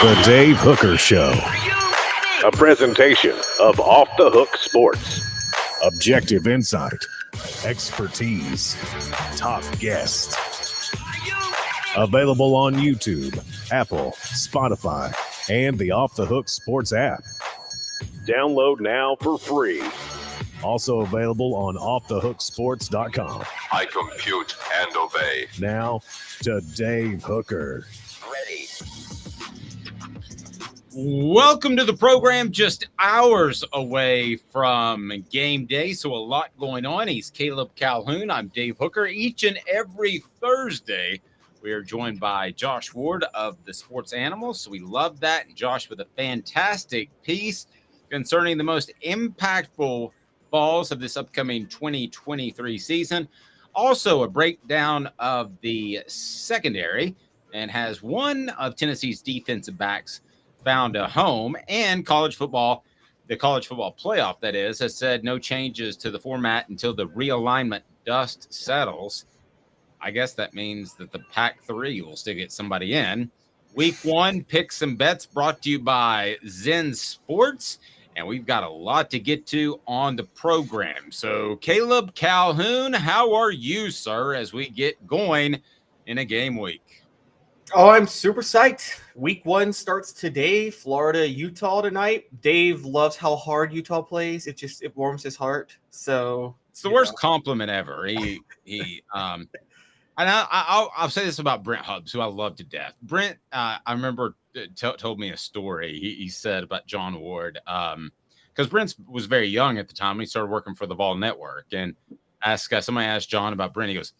The Dave Hooker Show. A presentation of Off the Hook Sports. Objective insight, expertise, top guests. Available on YouTube, Apple, Spotify, and the Off the Hook Sports app. Download now for free. Also available on offthehooksports.com. I compute and obey. Now to Dave Hooker. Ready. Welcome to the program, just hours away from game day, so a lot going on. He's Caleb Calhoun. I'm Dave Hooker. Each and every Thursday, we are joined by Josh Ward of the Sports Animals, so we love that. And Josh with a fantastic piece concerning the most impactful Vols of this upcoming 2023 season. Also, a breakdown of the secondary, and has one of Tennessee's defensive backs found a home. And college football, the college football playoff, that is, has said no changes to the format until the realignment dust settles. I guess that means that the Pac-3 will still get somebody in. Week one, picks and bets brought to you by Zen Sports. And we've got a lot to get to on the program. So, Caleb Calhoun, how are you, sir, as we get going in a game week? Oh, I'm super psyched. Week one starts today. Florida, Utah tonight. Dave loves how hard Utah plays. It warms his heart. So it's the worst compliment ever. And I'll say this about Brent Hubbs, who I love to death. Brent, I remember told me a story. He said about John Ward, because Brent was very young at the time. He started working for the Vol Network, and somebody asked John about Brent. He goes,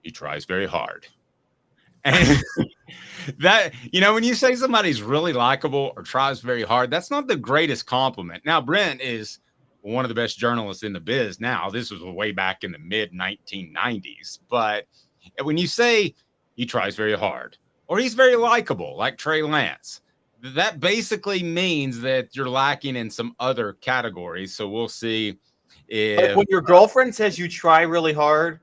"He tries very hard." And that, when you say somebody's really likable or tries very hard, that's not the greatest compliment. Now, Brent is one of the best journalists in the biz now. This was way back in the mid 1990s, but when you say he tries very hard or he's very likable, like Trey Lance, that basically means that you're lacking in some other categories. So we'll see if like when your girlfriend says you try really hard,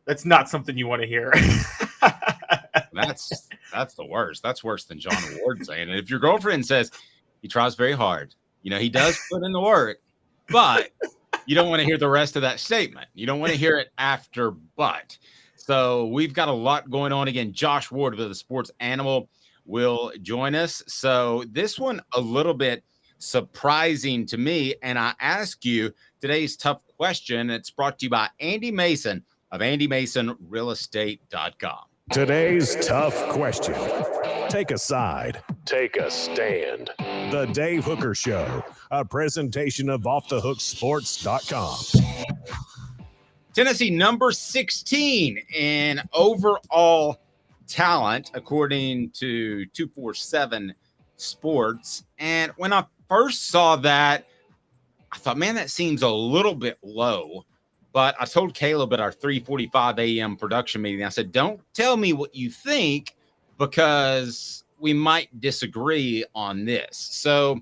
that's not something you want to hear. That's the worst. That's worse than John Ward saying it. If your girlfriend says he tries very hard, he does put in the work, but you don't want to hear the rest of that statement. You don't want to hear it after but. So we've got a lot going on. Again, Josh Ward of the Sports Animal will join us. So this one a little bit surprising to me. And I ask you today's tough question. It's brought to you by Andy Mason of AndyMasonRealEstate.com. Today's tough question. Take a side. Take a stand. The Dave Hooker Show. A presentation of offthehooksports.com. Tennessee number 16 in overall talent, according to 247 Sports. And when I first saw that, I thought, man, that seems a little bit low. But I told Caleb at our 3:45 a.m. production meeting, I said, don't tell me what you think, because we might disagree on this. So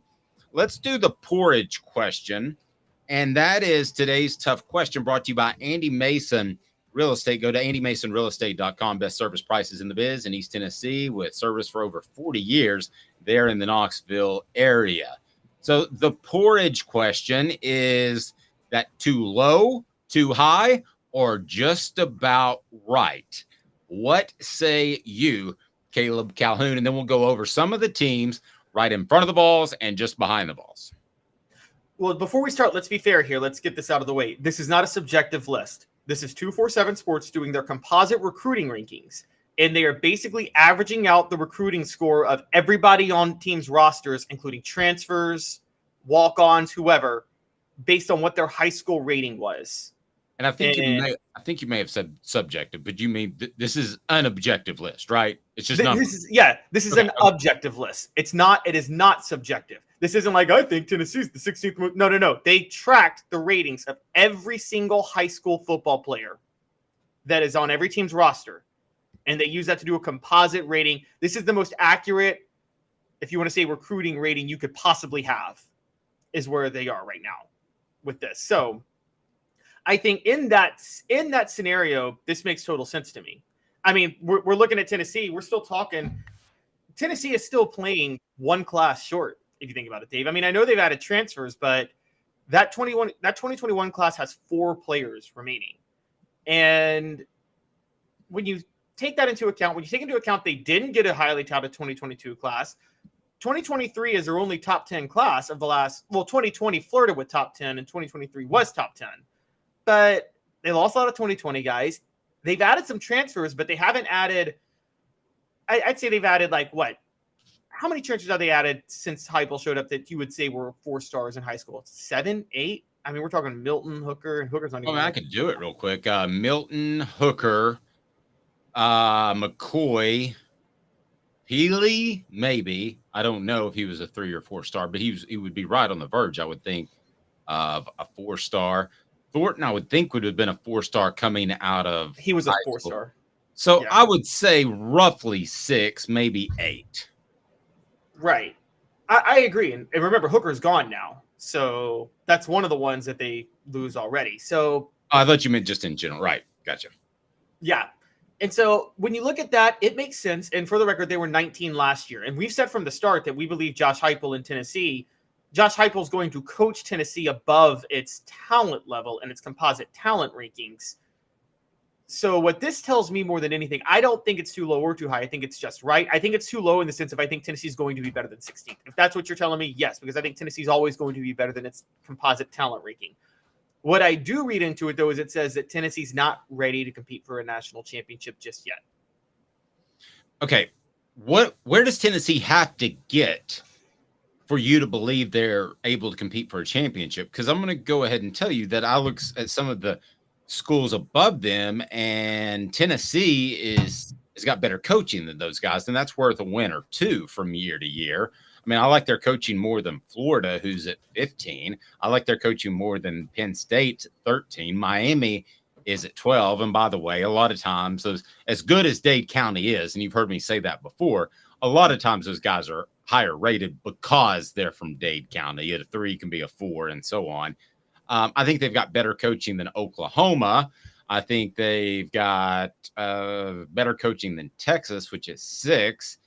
let's do the porridge question. And that is today's tough question, brought to you by Andy Mason Real Estate. Go to AndyMasonRealEstate.com. Best service prices in the biz in East Tennessee, with service for over 40 years there in the Knoxville area. So the porridge question is that too low, too high, or just about right? What say you, Caleb Calhoun? And then we'll go over some of the teams right in front of the Vols and just behind the Vols. Well, before we start, let's be fair here. Let's get this out of the way. This is not a subjective list. This is 247 Sports doing their composite recruiting rankings, and they are basically averaging out the recruiting score of everybody on teams' rosters, including transfers, walk-ons, whoever, based on what their high school rating was. And I think you may have said subjective, but you mean this is an objective list, right? It's just numbers. This is an objective list. It is not subjective. This isn't like, I think Tennessee's the 16th. No. They tracked the ratings of every single high school football player that is on every team's roster, and they use that to do a composite rating. This is the most accurate, if you want to say, recruiting rating you could possibly have, is where they are right now with this. So I think in that scenario, this makes total sense to me. I mean, we're looking at Tennessee. We're still talking Tennessee is still playing one class short, if you think about it, Dave. I mean, I know they've added transfers, but that 2021 class has 4 players remaining. And when you take that into account, they didn't get a highly touted 2022 class. 2023 is their only top 10 class of the last, 2020 flirted with top 10 and 2023 was top 10. But they lost a lot of 2020 guys. They've added some transfers, but they haven't added, I'd say they've added how many transfers have they added since Heupel showed up that you would say were 4 stars in high school? 7, 8? I mean, we're talking Milton, Hooker, and Hooker's not even. I could do it real quick. Milton, Hooker, McCoy, Healy, maybe. I don't know if he was a 3 or 4 star, but he would be right on the verge, I would think, of a 4 star. Thornton, I would think, would have been a 4 star coming out of. He was a 4 star. So yeah. I would say roughly 6, maybe 8. Right. I agree. And remember, Hooker's gone now. So that's one of the ones that they lose already. So I thought you meant just in general. Right. Gotcha. Yeah. And so when you look at that, it makes sense. And for the record, they were 19 last year. And we've said from the start that we believe Josh Heupel in Tennessee, Josh Heupel is going to coach Tennessee above its talent level and its composite talent rankings. So what this tells me more than anything, I don't think it's too low or too high. I think it's just right. I think it's too low in the sense of I think Tennessee is going to be better than 16th. If that's what you're telling me, yes, because I think Tennessee is always going to be better than its composite talent ranking. What I do read into it, though, is it says that Tennessee's not ready to compete for a national championship just yet. Okay. Where does Tennessee have to get for you to believe they're able to compete for a championship? Because I'm going to go ahead and tell you that I look at some of the schools above them, and Tennessee has got better coaching than those guys, and that's worth a win or 2 from year to year. I mean, I like their coaching more than Florida, who's at 15. I like their coaching more than Penn State at 13. Miami is at 12. And by the way, a lot of times, as good as Dade County is, and you've heard me say that before, a lot of times those guys are higher rated because they're from Dade County. A 3 can be a 4 and so on. I think they've got better coaching than Oklahoma. I think they've got better coaching than Texas, which is 6.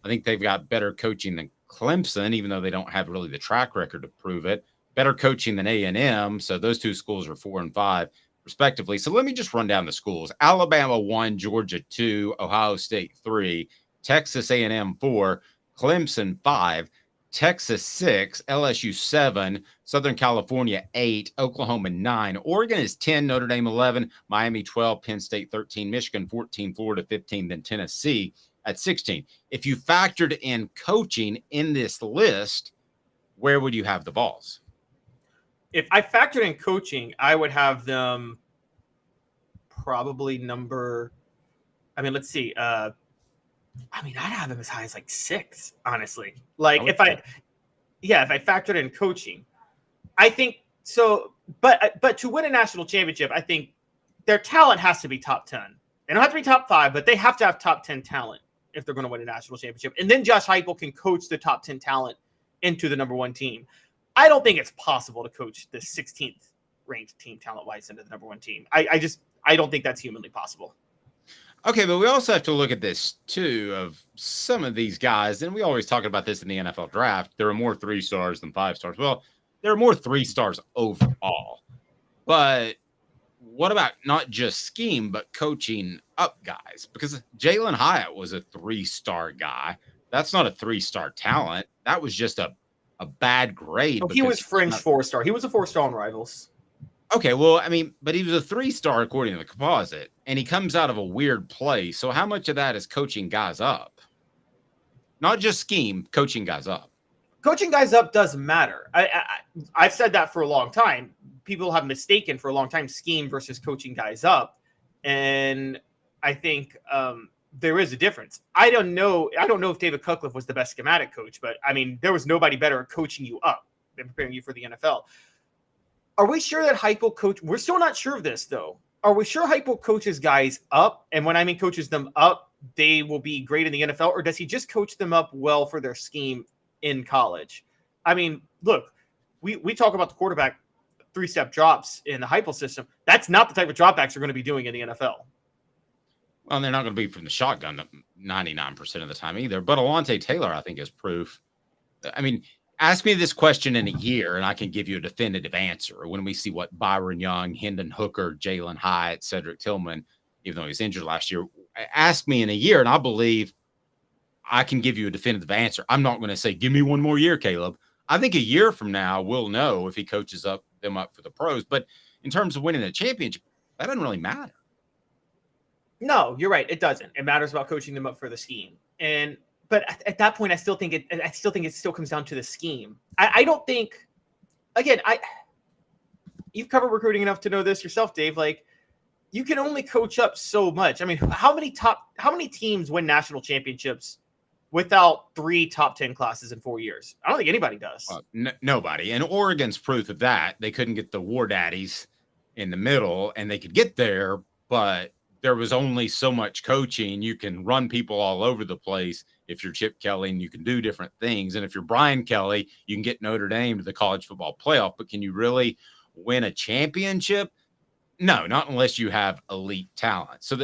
I think they've got better coaching than Clemson, even though they don't have really the track record to prove it. Better coaching than A&M. So those 2 schools are 4 and 5, respectively. So let me just run down the schools. Alabama 1, Georgia 2, Ohio State 3, Texas A&M 4, Clemson 5, Texas 6, LSU 7, Southern California 8, Oklahoma 9, Oregon is 10, Notre Dame 11, Miami 12, Penn State 13, Michigan 14, Florida 15, then Tennessee at 16. If you factored in coaching in this list, where would you have the Vols? If I factored in coaching, I would have them probably let's see. I'd have them as high as 6, honestly. If I factored in coaching, I think so. But to win a national championship, I think their talent has to be top 10. They don't have to be top 5, but they have to have top 10 talent if they're going to win a national championship. And then Josh Heupel can coach the top 10 talent into the number 1 team. I don't think it's possible to coach the 16th ranked team talent-wise into the number 1 team. I don't think that's humanly possible. Okay, but we also have to look at this, too, of some of these guys, and we always talk about this in the NFL draft. There are more 3 stars than 5 stars. Well, there are more 3 stars overall. But what about not just scheme, but coaching up guys? Because Jalen Hyatt was a 3-star guy. That's not a 3-star talent. That was just a bad grade. He was fringe 4-star. He was a 4-star on Rivals. Okay, well, but he was a 3-star according to the composite, and he comes out of a weird place. So how much of that is coaching guys up? Not just scheme, coaching guys up. Coaching guys up does matter. I've said that for a long time. People have mistaken for a long time scheme versus coaching guys up, and I think there is a difference. I don't know if David Cutcliffe was the best schematic coach, but there was nobody better at coaching you up than preparing you for the NFL. Are we sure that Heupel coach? We're still not sure of this, though. Are we sure Heupel coaches guys up? And when I mean coaches them up, they will be great in the NFL, or does he just coach them up well for their scheme in college? Look, we talk about the quarterback 3-step drops in the Heupel system. That's not the type of dropbacks you're going to be doing in the NFL. Well, they're not going to be from the shotgun 99% of the time either. But Alontae Taylor, I think, is proof. I mean, ask me this question in a year, and I can give you a definitive answer. When we see what Byron Young, Hendon Hooker, Jalen Hyatt, Cedric Tillman, even though he was injured last year, ask me in a year, and I believe I can give you a definitive answer. I'm not going to say, give me one more year, Caleb. I think a year from now, we'll know if he coaches them up for the pros. But in terms of winning a championship, that doesn't really matter. No, you're right. It doesn't. It matters about coaching them up for the scheme. But at that point, I still think it still comes down to the scheme. I don't think, again, you've covered recruiting enough to know this yourself, Dave. Like, you can only coach up so much. I mean, how many teams win national championships without 3 top 10 classes in 4 years? I don't think anybody does. Nobody. And Oregon's proof of that. They couldn't get the War Daddies in the middle, and they could get there, but there was only so much coaching. You can run people all over the place if you're Chip Kelly, and you can do different things. And if you're Brian Kelly, you can get Notre Dame to the college football playoff. But can you really win a championship? No, not unless you have elite talent. So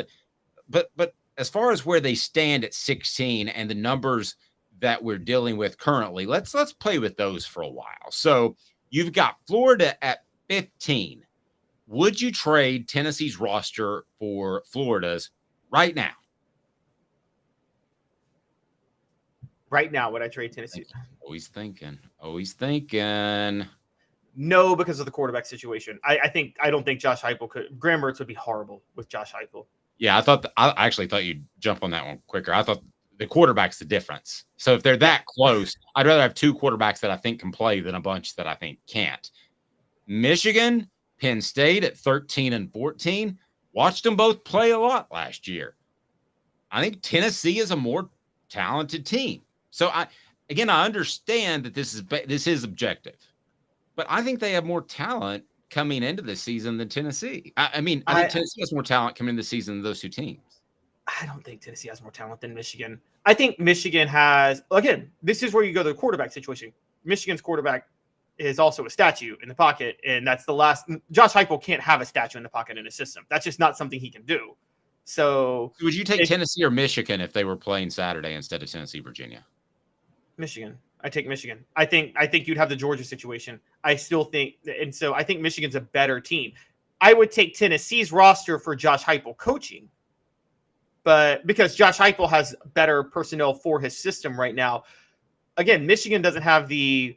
but as far as where they stand at 16 and the numbers that we're dealing with currently, let's play with those for a while. So you've got Florida at 15. Would you trade Tennessee's roster for Florida's right now? Right now, would I trade Tennessee? Always thinking. No, because of the quarterback situation. I don't think Josh Heupel could. Graham Mertz would be horrible with Josh Heupel. Yeah, I actually thought you'd jump on that one quicker. I thought the quarterback's the difference. So if they're that close, I'd rather have 2 quarterbacks that I think can play than a bunch that I think can't. Michigan, Penn State at 13 and 14. Watched them both play a lot last year. I think Tennessee is a more talented team. So I understand that this is objective, but I think they have more talent coming into this season than Tennessee. I think Tennessee has more talent coming into the season than those 2 teams. I don't think Tennessee has more talent than Michigan. I think Michigan has, again, this is where you go to the quarterback situation. Michigan's quarterback is also a statue in the pocket, and that's the last. Josh Heupel can't have a statue in the pocket in his system. That's just not something he can do. So would you take Tennessee or Michigan if they were playing Saturday instead of Tennessee, Virginia? Michigan. I take Michigan. I think you'd have the Georgia situation. I still think, and so I think Michigan's a better team. I would take Tennessee's roster for Josh Heupel coaching, but because Josh Heupel has better personnel for his system right now. Again, Michigan doesn't have the.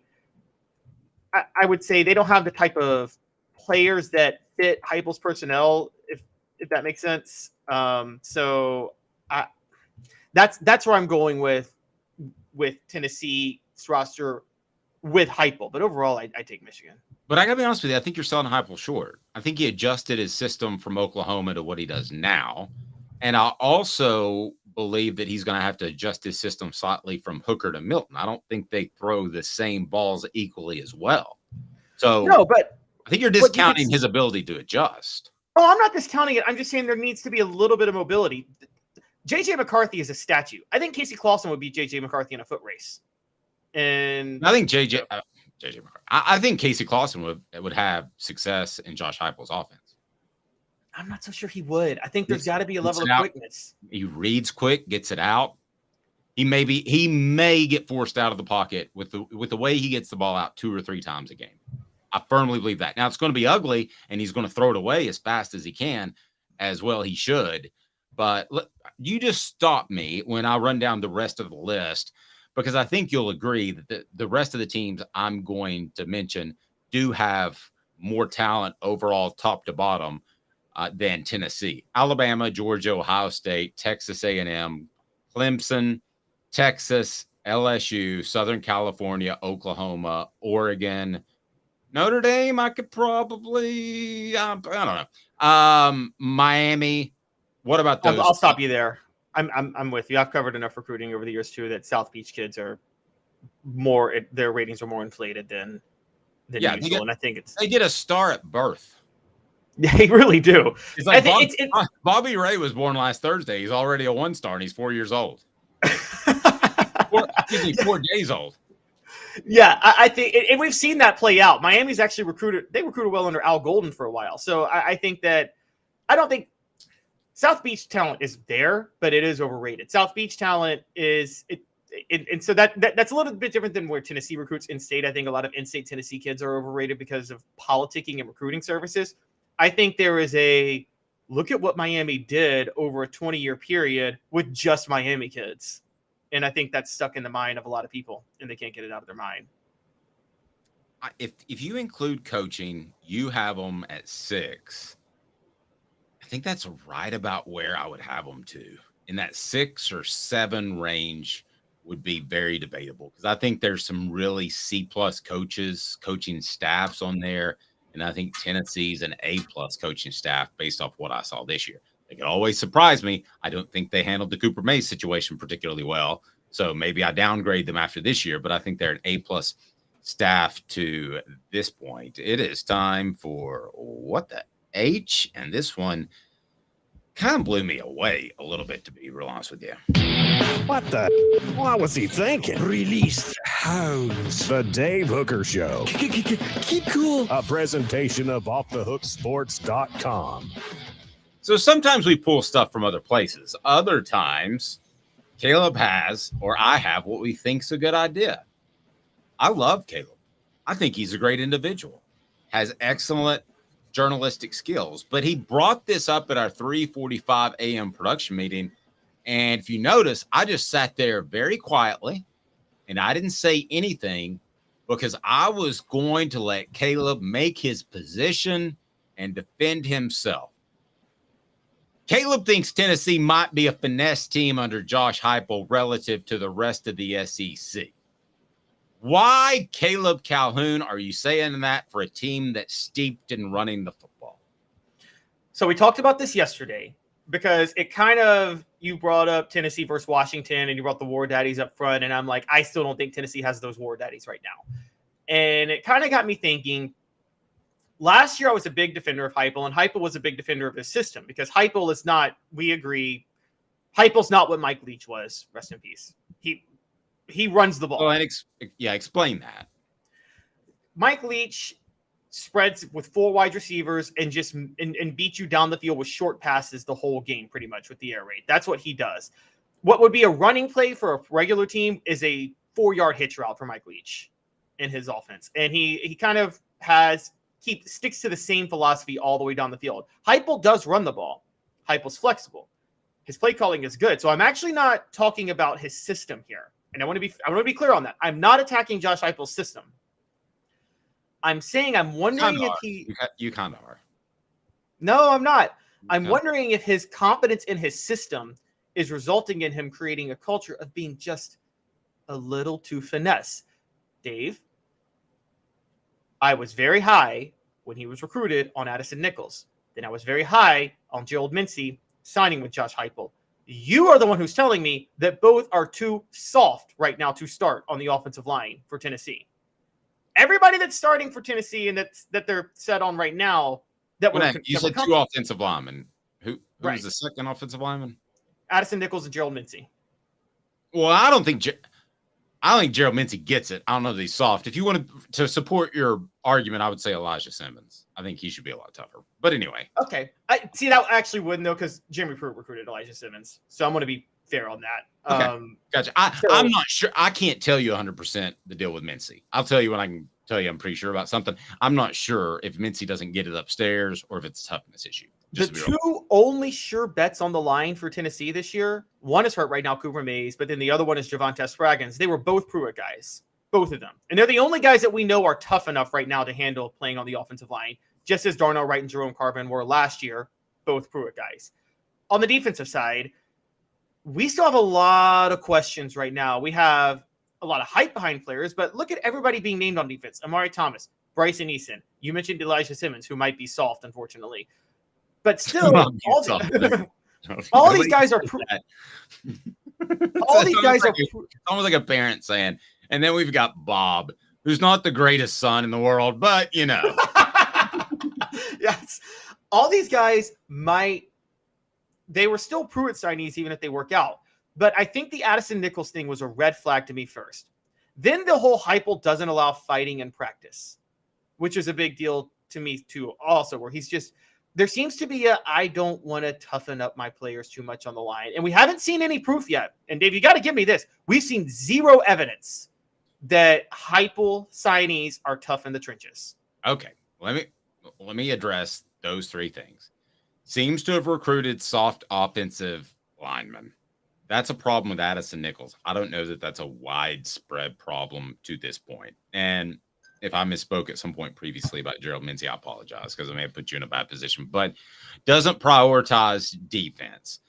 I would say they don't have the type of players that fit Heupel's personnel, if that makes sense. So that's where I'm going with Tennessee's roster with Heupel. But overall, I take Michigan. But I got to be honest with you, I think you're selling Heupel short. I think he adjusted his system from Oklahoma to what he does now. And I also believe that he's going to have to adjust his system slightly from Hooker to Milton. I don't think they throw the same balls equally as well. So no, but I think you're discounting his ability to adjust. Oh, I'm not discounting it. I'm just saying there needs to be a little bit of mobility. J.J. McCarthy is a statue. I think Casey Clausen would beat J.J. McCarthy in a foot race. And I think J.J. McCarthy. I think Casey Clausen would have success in Josh Heupel's offense. I'm not so sure he would. I think there's got to be a level of quickness. He reads quick, gets it out. He may get forced out of the pocket with the way he gets the ball out 2 or 3 times a game. I firmly believe that. Now it's going to be ugly, and he's going to throw it away as fast as he can, as well he should. But you just stop me when I run down the rest of the list, because I think you'll agree that the rest of the teams I'm going to mention do have more talent overall, top to bottom, than Tennessee. Alabama, Georgia, Ohio State, Texas A&M, Clemson, Texas, LSU, Southern California, Oklahoma, Oregon, Notre Dame. I could probably, I don't know. Miami. What about those? I'll stop you there. I'm with you. I've covered enough recruiting over the years too that South Beach kids are more. Their ratings are more inflated than usual, and I think they get a star at birth. They really do. It's like Bobby Ray was born last Thursday. He's already a 1-star, and he's 4 years old. 4 days old. Yeah, I think, and we've seen that play out. Miami's actually recruited well under Al Golden for a while. So I think that, I don't think South Beach talent is there, but it is overrated. South Beach talent is and so that's a little bit different than where Tennessee recruits in-state. I think a lot of in-state Tennessee kids are overrated because of politicking and recruiting services. I think there is a look at what Miami did over a 20-year period with just Miami kids. And I think that's stuck in the mind of a lot of people, and they can't get it out of their mind. If you include coaching, you have them at 6. I think that's right about where I would have them to. In that 6 or 7 range would be very debatable, because I think there's some really C+ coaches, coaching staffs on there. And I think Tennessee's an A+ coaching staff based off what I saw this year. They could always surprise me. I don't think they handled the Cooper Mays situation particularly well. So maybe I downgrade them after this year, but I think they're an A+ staff to this point. It is time for what the H, and this one kind of blew me away a little bit, to be real honest with you. What the? What was he thinking? Release hounds. The Dave Hooker Show. Keep cool. A presentation of offthehooksports.com. So sometimes we pull stuff from other places. Other times, Caleb has, or I have, what we think's a good idea. I love Caleb. I think he's a great individual. Has excellent journalistic skills, but he brought this up at our 3:45 a.m. production meeting. And if you notice, I just sat there very quietly and I didn't say anything, because I was going to let Caleb make his position and defend himself. Caleb thinks Tennessee might be a finesse team under Josh Heupel relative to the rest of the SEC. Why, Caleb Calhoun, are you saying that for a team that's steeped in running the football? So we talked about this yesterday, because it kind of, you brought up Tennessee versus Washington and you brought the War Daddies up front. And I'm like, I still don't think Tennessee has those War Daddies right now. And it kind of got me thinking. Last year, I was a big defender of Heupel, and Heupel was a big defender of his system, because Heupel is not, we agree, Heupel's not what Mike Leach was. Rest in peace. He runs the ball. Well, and explain that. Mike Leach spreads with 4 wide receivers and just and beat you down the field with short passes the whole game, pretty much, with the air raid. That's what he does. What would be a running play for a regular team is a 4-yard hitch route for Mike Leach in his offense. And he kind of sticks to the same philosophy all the way down the field. Heupel does run the ball. Heupel's flexible. His play calling is good. So I'm actually not talking about his system here. And I want to be clear on that. I'm not attacking Josh Heupel's system. I'm saying I'm wondering if you kind of are. No, I'm not. I'm wondering if his confidence in his system is resulting in him creating a culture of being just a little too finesse. Dave, I was very high when he was recruited on Addison Nichols. Then I was very high on Gerald Mincey signing with Josh Heupel. You are the one who's telling me that both are too soft right now to start on the offensive line for Tennessee. Everybody that's starting for Tennessee and that they're set on right now. You said 2 offensive linemen. Who's right. The second offensive lineman? Addison Nichols and Gerald Mincey. Well, I don't think Gerald Mincey gets it. I don't know that he's soft. If you wanted to support your argument, I would say Elijah Simmons. I think he should be a lot tougher. But anyway. Okay. I see that actually wouldn't, though, because Jimmy Pruitt recruited Elijah Simmons. So I'm going to be fair on that. Okay. Gotcha. I'm not sure. I can't tell you 100% the deal with Mincey. I'll tell you when I can tell you I'm pretty sure about something. I'm not sure if Mincey doesn't get it upstairs or if it's a toughness issue. The 2 only sure bets on the line for Tennessee this year, one is hurt right now, Cooper Mays, but then the other one is Javonte Spraggins. They were both Pruitt guys, both of them. And they're the only guys that we know are tough enough right now to handle playing on the offensive line, just as Darnell Wright and Jerome Carvin were last year, both Pruitt guys. On the defensive side, we still have a lot of questions right now. We have a lot of hype behind players, but look at everybody being named on defense. Amari Thomas, Bryson Eason. You mentioned Elijah Simmons, who might be soft, unfortunately. But still, all these guys are all these guys are almost like a parent saying, and then we've got Bob, who's not the greatest son in the world, but you know. Yes. All these guys they were still Pruitt signees even if they work out. But I think the Addison Nichols thing was a red flag to me first. Then the whole Heupel doesn't allow fighting in practice, which is a big deal to me too also, where he's just there seems to be I don't want to toughen up my players too much on the line. And we haven't seen any proof yet. And Dave, you got to give me this. We've seen zero evidence that Heupel signees are tough in the trenches. Okay. Let me address those three things. Seems to have recruited soft offensive linemen. That's a problem with Addison Nichols. I don't know that that's a widespread problem to this point. And if I misspoke at some point previously about Gerald Mincy, I apologize because I may have put you in a bad position, but doesn't prioritize defense.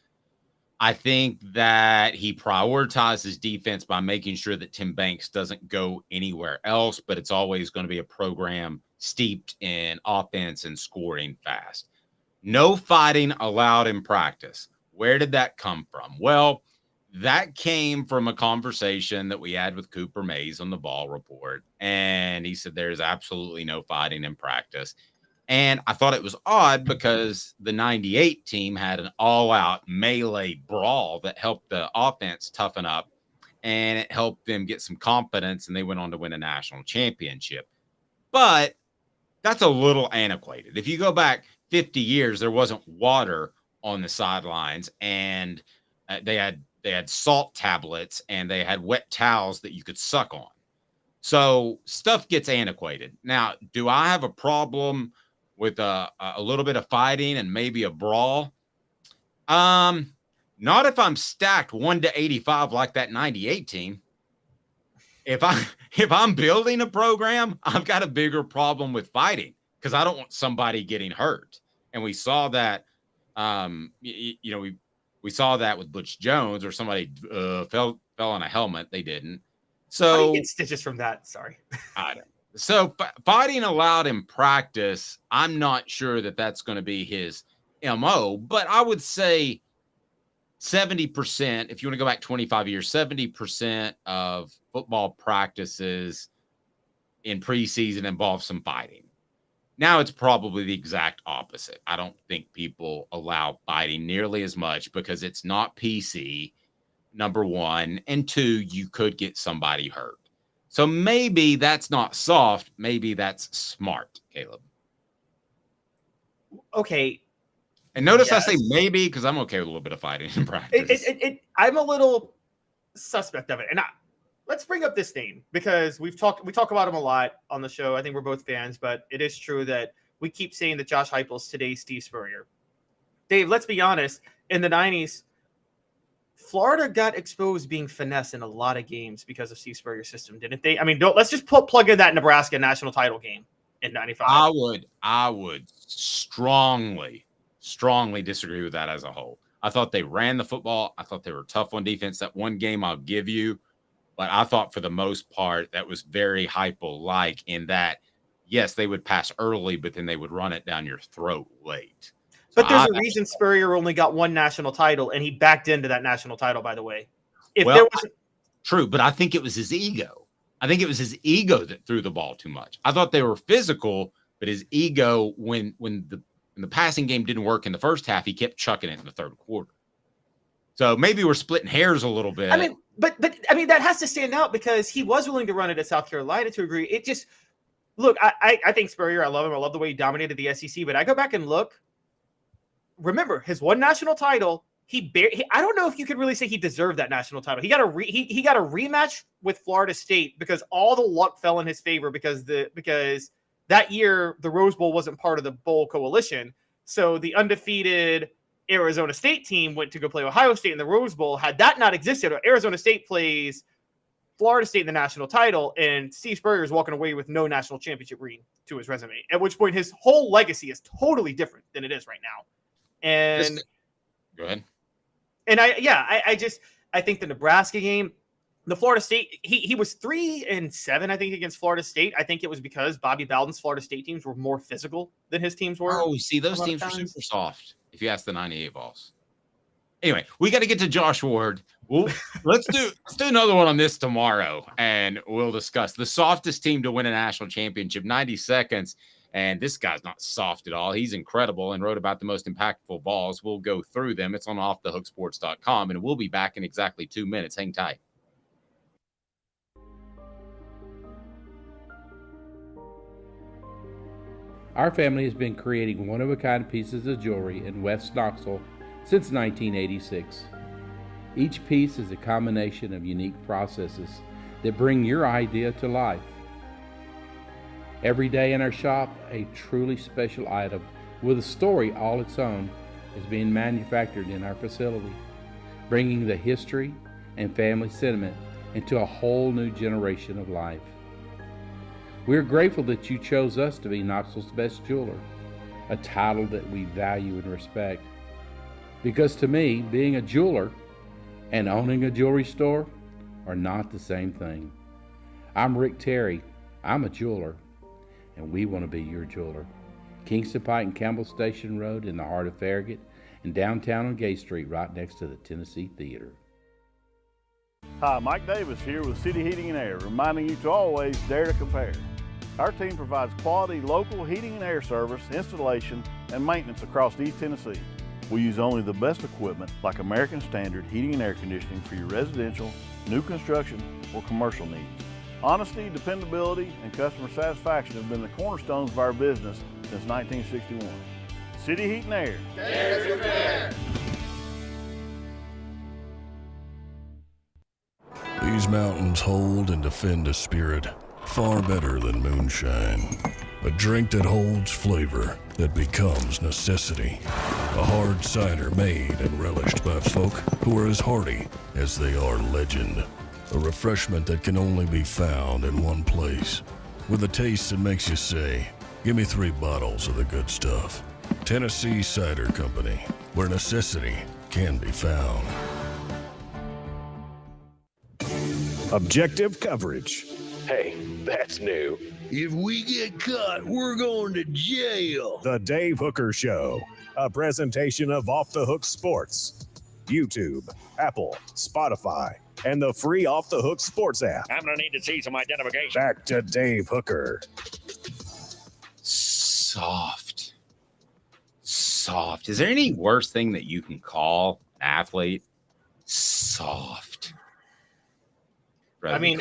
I think that he prioritizes defense by making sure that Tim Banks doesn't go anywhere else, but it's always going to be a program steeped in offense and scoring fast. No fighting allowed in practice. Where did that come from? Well, that came from a conversation that we had with Cooper Mays on the Ball Report. And he said there's absolutely no fighting in practice. And I thought it was odd because the 98 team had an all-out melee brawl that helped the offense toughen up, and it helped them get some confidence, and they went on to win a national championship. But that's a little antiquated. If you go back 50 years, there wasn't water on the sidelines, and they had salt tablets, and they had wet towels that you could suck on. So stuff gets antiquated. Now, do I have a problem with a little bit of fighting and maybe a brawl? Not if I'm stacked 1-85 like that 98 team. If I'm building a program, I've got a bigger problem with fighting because I don't want somebody getting hurt. And we saw that, we saw that with Butch Jones, or somebody fell on a helmet. They didn't. So how do you get stitches from that? Sorry. I don't. So fighting allowed in practice, I'm not sure that that's going to be his MO, but I would say 70%, if you want to go back 25 years, 70% of football practices in preseason involve some fighting. Now it's probably the exact opposite. I don't think people allow fighting nearly as much because it's not PC, number one, and two, you could get somebody hurt. So maybe that's not soft. Maybe that's smart, Caleb. Okay. And notice I say maybe because I'm okay with a little bit of fighting in practice. I'm a little suspect of it. And let's bring up this name because we talk about him a lot on the show. I think we're both fans, but it is true that we keep saying that Josh Heupel's today's Steve Spurrier. Dave, let's be honest. In the 90s, Florida got exposed being finesse in a lot of games because of Steve Spurrier's system, didn't they? I mean, let's just plug in that Nebraska national title game in 95. I would strongly disagree with that as a whole. I thought they ran the football. I thought they were tough on defense. That one game I'll give you, but I thought for the most part that was very Heupel-like in that, yes, they would pass early, but then they would run it down your throat late. But there's a reason Spurrier only got one national title, and he backed into that national title, by the way. True, but I think it was his ego. I think it was his ego that threw the ball too much. I thought they were physical, but his ego, when the passing game didn't work in the first half, he kept chucking it in the third quarter. So maybe we're splitting hairs a little bit. I mean, but that has to stand out because he was willing to run it at South Carolina to agree. It just look, I think Spurrier, I love him. I love the way he dominated the SEC, but I go back and look. Remember his one national title. I don't know if you could really say he deserved that national title. He got a rematch with Florida State because all the luck fell in his favor because that year the Rose Bowl wasn't part of the bowl coalition. So the undefeated Arizona State team went to go play Ohio State in the Rose Bowl. Had that not existed, Arizona State plays Florida State in the national title, and Steve Spurrier is walking away with no national championship ring to his resume. At which point his whole legacy is totally different than it is right now. And go ahead. And I think the Nebraska game, the Florida State, he was 3-7, I think, against Florida State. I think it was because Bobby Bowden's Florida State teams were more physical than his teams were. Oh, see, those teams were super soft, if you ask the 98 Vols. Anyway, we got to get to Josh Ward. Let's do another one on this tomorrow, and we'll discuss the softest team to win a national championship, 90 seconds. And this guy's not soft at all. He's incredible and wrote about the most impactful balls. We'll go through them. It's on offthehooksports.com, and we'll be back in exactly 2 minutes. Hang tight. Our family has been creating one-of-a-kind pieces of jewelry in West Knoxville since 1986. Each piece is a combination of unique processes that bring your idea to life. Every day in our shop, a truly special item with a story all its own is being manufactured in our facility, bringing the history and family sentiment into a whole new generation of life. We are grateful that you chose us to be Knoxville's best jeweler, a title that we value and respect. Because to me, being a jeweler and owning a jewelry store are not the same thing. I'm Rick Terry. I'm a jeweler, and we want to be your jeweler. Kingston Pike and Campbell Station Road in the heart of Farragut, and downtown on Gay Street right next to the Tennessee Theater. Hi, Mike Davis here with City Heating and Air, reminding you to always dare to compare. Our team provides quality local heating and air service, installation, and maintenance across East Tennessee. We use only the best equipment like American Standard heating and air conditioning for your residential, new construction, or commercial needs. Honesty, dependability, and customer satisfaction have been the cornerstones of our business since 1961. City Heat and Air. Dare to compare. These mountains hold and defend a spirit far better than moonshine. A drink that holds flavor that becomes necessity. A hard cider made and relished by folk who are as hearty as they are legend. A refreshment that can only be found in one place. With a taste that makes you say, give me 3 bottles of the good stuff. Tennessee Cider Company, where necessity can be found. Objective coverage. Hey, that's new. If we get caught, we're going to jail. The Dave Hooker Show, a presentation of Off the Hook Sports. YouTube, Apple, Spotify, and the free Off the Hook Sports app. I'm going to need to see some identification. Back to Dave Hooker. Soft. Is there any worse thing that you can call an athlete? Soft. I mean,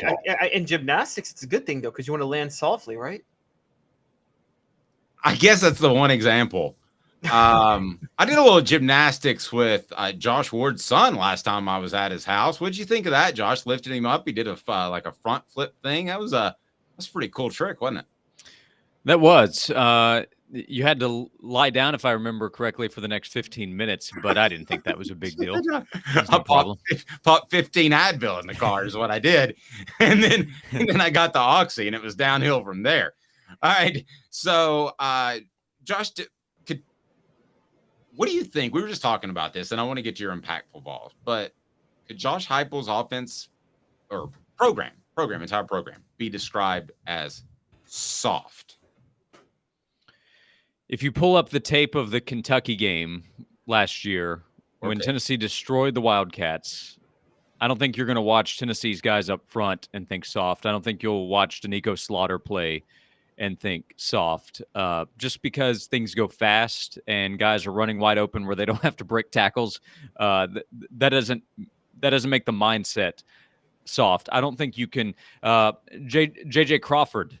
in gymnastics, it's a good thing, though, because you want to land softly, right? I guess that's the one example. I did a little gymnastics with Josh Ward's son last time I was at his house. What'd you think of that? Josh lifted him up. He did a front flip thing. That's a pretty cool trick, wasn't it? That was. You had to lie down, if I remember correctly, for the next 15 minutes, but I didn't think that was a big deal. I popped 15 Advil in the car is what I did. And then I got the Oxy, and it was downhill from there. All right. So, Josh, what do you think? We were just talking about this, and I want to get to your impactful balls, but could Josh Heupel's offense or entire program, be described as soft? If you pull up the tape of the Kentucky game last year, when Tennessee destroyed the Wildcats, I don't think you're going to watch Tennessee's guys up front and think soft. I don't think you'll watch Danico Slaughter play and think soft, just because things go fast and guys are running wide open where they don't have to break tackles. That doesn't make the mindset soft. I don't think you can. JJ Crawford.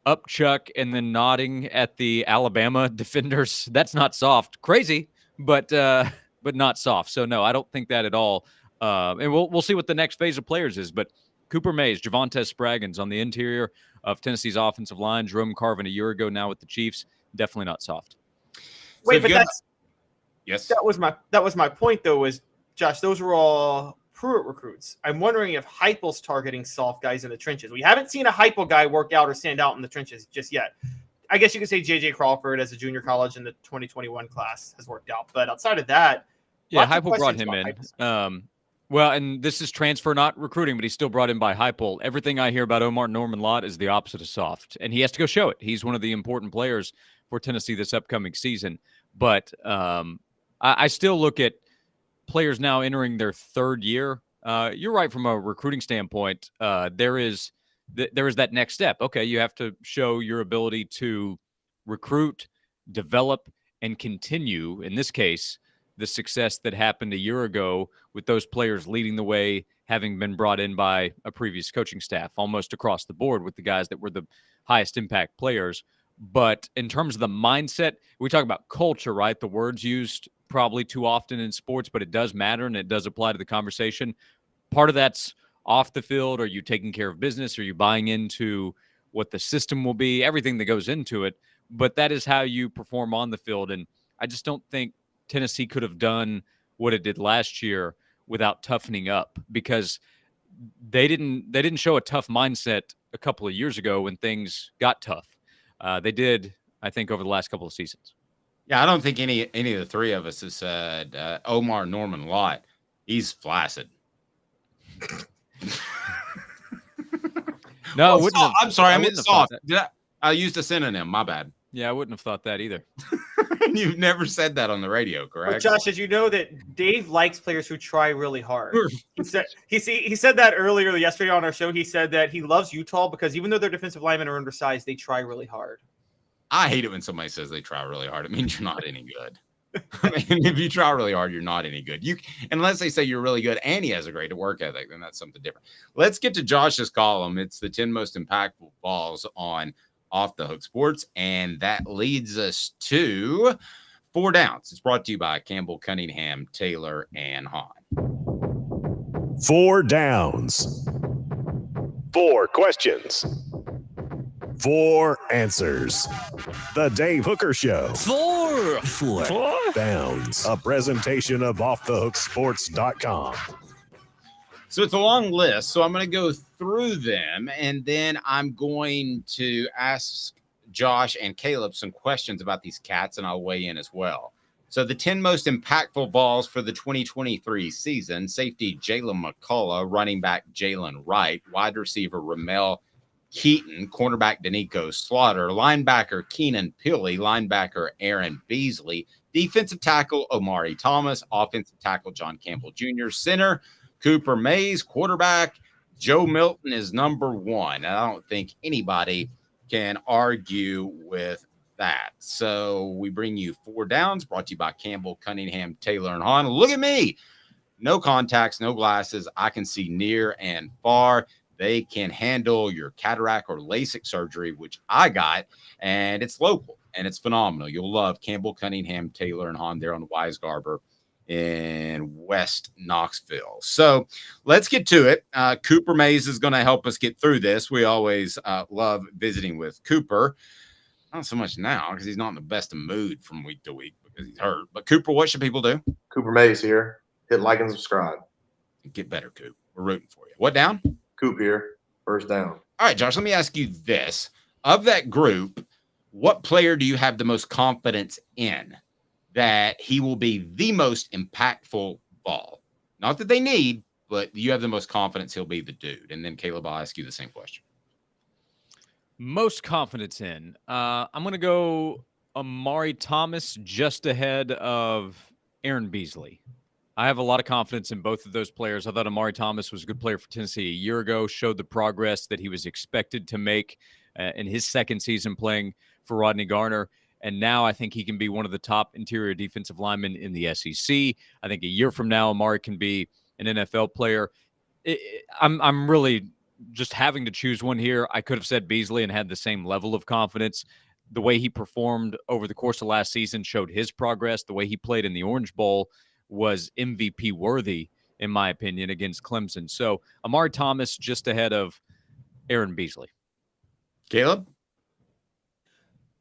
Up chuck and then nodding at the Alabama defenders. That's not soft. Crazy, but not soft. So no, I don't think that at all. And we'll see what the next phase of players is. But Cooper Mays, Javonte Spraggins on the interior of Tennessee's offensive line, Jerome Carvin a year ago now with the Chiefs, definitely not soft. Wait, but yes, that was my point though. Was Josh? Those were all Pruitt recruits. I'm wondering if Heupel's targeting soft guys in the trenches. We haven't seen a Heupel guy work out or stand out in the trenches just yet. I guess you could say J.J. Crawford as a junior college in the 2021 class has worked out. But outside of that, yeah, Heupel brought him in. Well, and this is transfer, not recruiting, but he's still brought in by Heupel. Everything I hear about Omar Norman Lott is the opposite of soft, and he has to go show it. He's one of the important players for Tennessee this upcoming season. But I still look at players now entering their third year. You're right from a recruiting standpoint. There is that next step. Okay, you have to show your ability to recruit, develop, and continue, in this case, the success that happened a year ago with those players leading the way, having been brought in by a previous coaching staff, almost across the board with the guys that were the highest impact players But in terms of the mindset, we talk about culture, right? The word's used probably too often in sports, but it does matter and it does apply to the conversation. Part of that's off the field. Are you taking care of business? Are you buying into what the system will be? Everything that goes into it. But that is how you perform on the field. And I just don't think Tennessee could have done what it did last year without toughening up, because they didn't show a tough mindset a couple of years ago when things got tough. They did, I think, over the last couple of seasons. Yeah, I don't think any of the three of us has said Omar Norman Lott. He's flaccid. No, Well, I'm sorry. I meant soft. That. I used a synonym. My bad. Yeah, I wouldn't have thought that either. You've never said that on the radio, correct? But Josh, did you know that Dave likes players who try really hard? He said that earlier yesterday on our show. He said that he loves Utah because even though their defensive linemen are undersized, they try really hard. I hate it when somebody says they try really hard. It means you're not any good. I mean, if you try really hard, you're not any good. Unless they say you're really good and he has a great work ethic, then that's something different. Let's get to Josh's column. It's the 10 most impactful balls on Off the Hook Sports, and that leads us to 4 Downs. It's brought to you by Campbell, Cunningham, Taylor, and Hahn. 4 Downs. 4 questions. 4 answers. The Dave Hooker Show. 4 Downs. A presentation of offthehooksports.com. So it's a long list, so I'm going to go through them, and then I'm going to ask Josh and Caleb some questions about these cats, and I'll weigh in as well. So the 10 most impactful balls for the 2023 season: safety Jalen McCullough, running back Jalen Wright, wide receiver Ramel Keaton, cornerback Danico Slaughter, linebacker Keenan Pili, linebacker Aaron Beasley, defensive tackle Omari Thomas, offensive tackle John Campbell Jr., center Cooper Mays, quarterback Joe Milton is number 1. And I don't think anybody can argue with that. So we bring you 4 Downs, brought to you by Campbell, Cunningham, Taylor, and Hahn. Look at me. No contacts, no glasses. I can see near and far. They can handle your cataract or LASIK surgery, which I got, and it's local, and it's phenomenal. You'll love Campbell, Cunningham, Taylor, and Hahn there on the Weisgarber in West Knoxville. So let's get to it. Cooper Mays is going to help us get through this. We always love visiting with Cooper. Not so much now because he's not in the best of mood from week to week because he's hurt. But Cooper, what should people do? Cooper Mays here. Hit like and subscribe. Get better, Coop. We're rooting for you. What down? Coop here. First down. All right, Josh, let me ask you this. Of that group, what player do you have the most confidence in that he will be the most impactful ball? Not that they need, but you have the most confidence he'll be the dude. And then Caleb, I'll ask you the same question. Most confidence in. I'm going to go Amari Thomas just ahead of Aaron Beasley. I have a lot of confidence in both of those players. I thought Amari Thomas was a good player for Tennessee a year ago, showed the progress that he was expected to make in his second season playing for Rodney Garner. And now I think he can be one of the top interior defensive linemen in the SEC. I think a year from now, Amari can be an NFL player. I'm really just having to choose one here. I could have said Beasley and had the same level of confidence. The way he performed over the course of last season showed his progress. The way he played in the Orange Bowl was MVP worthy, in my opinion, against Clemson. So Amari Thomas just ahead of Aaron Beasley. Caleb?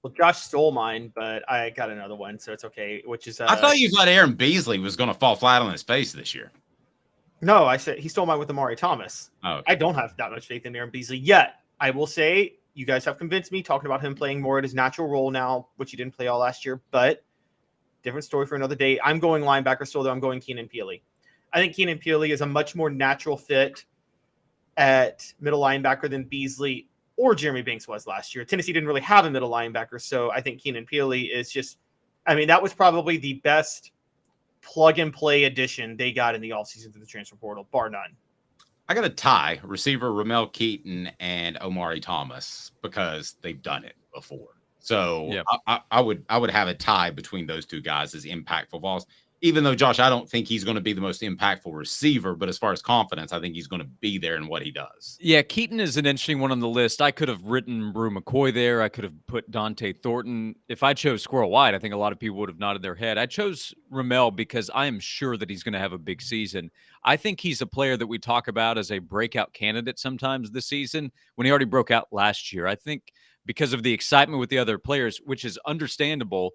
Well, Josh stole mine, but I got another one, so it's okay. Which is I thought you thought Aaron Beasley was going to fall flat on his face this year. No, I said he stole mine with Amari Thomas. Oh, okay. I don't have that much faith in Aaron Beasley yet. I will say you guys have convinced me talking about him playing more at his natural role now, which he didn't play all last year. But different story for another day. I'm going linebacker still, though. I'm going Keenan Pili. I think Keenan Pili is a much more natural fit at middle linebacker than Beasley or Jeremy Banks was last year. Tennessee didn't really have a middle linebacker, so I think Keenan Pili is just – I mean, that was probably the best plug-and-play addition they got in the offseason through the transfer portal, bar none. I got a tie, receiver Ramel Keaton and Omari Thomas, because they've done it before. So yeah. I would have a tie between those two guys as impactful balls. even though, Josh, I don't think he's going to be the most impactful receiver, but as far as confidence, I think he's going to be there in what he does. Yeah, Keaton is an interesting one on the list. I could have written Brew McCoy there. I could have put Dante Thornton. If I chose Squirrel White, I think a lot of people would have nodded their head. I chose Ramel because I am sure that he's going to have a big season. I think he's a player that we talk about as a breakout candidate sometimes this season when he already broke out last year. I think because of the excitement with the other players, which is understandable,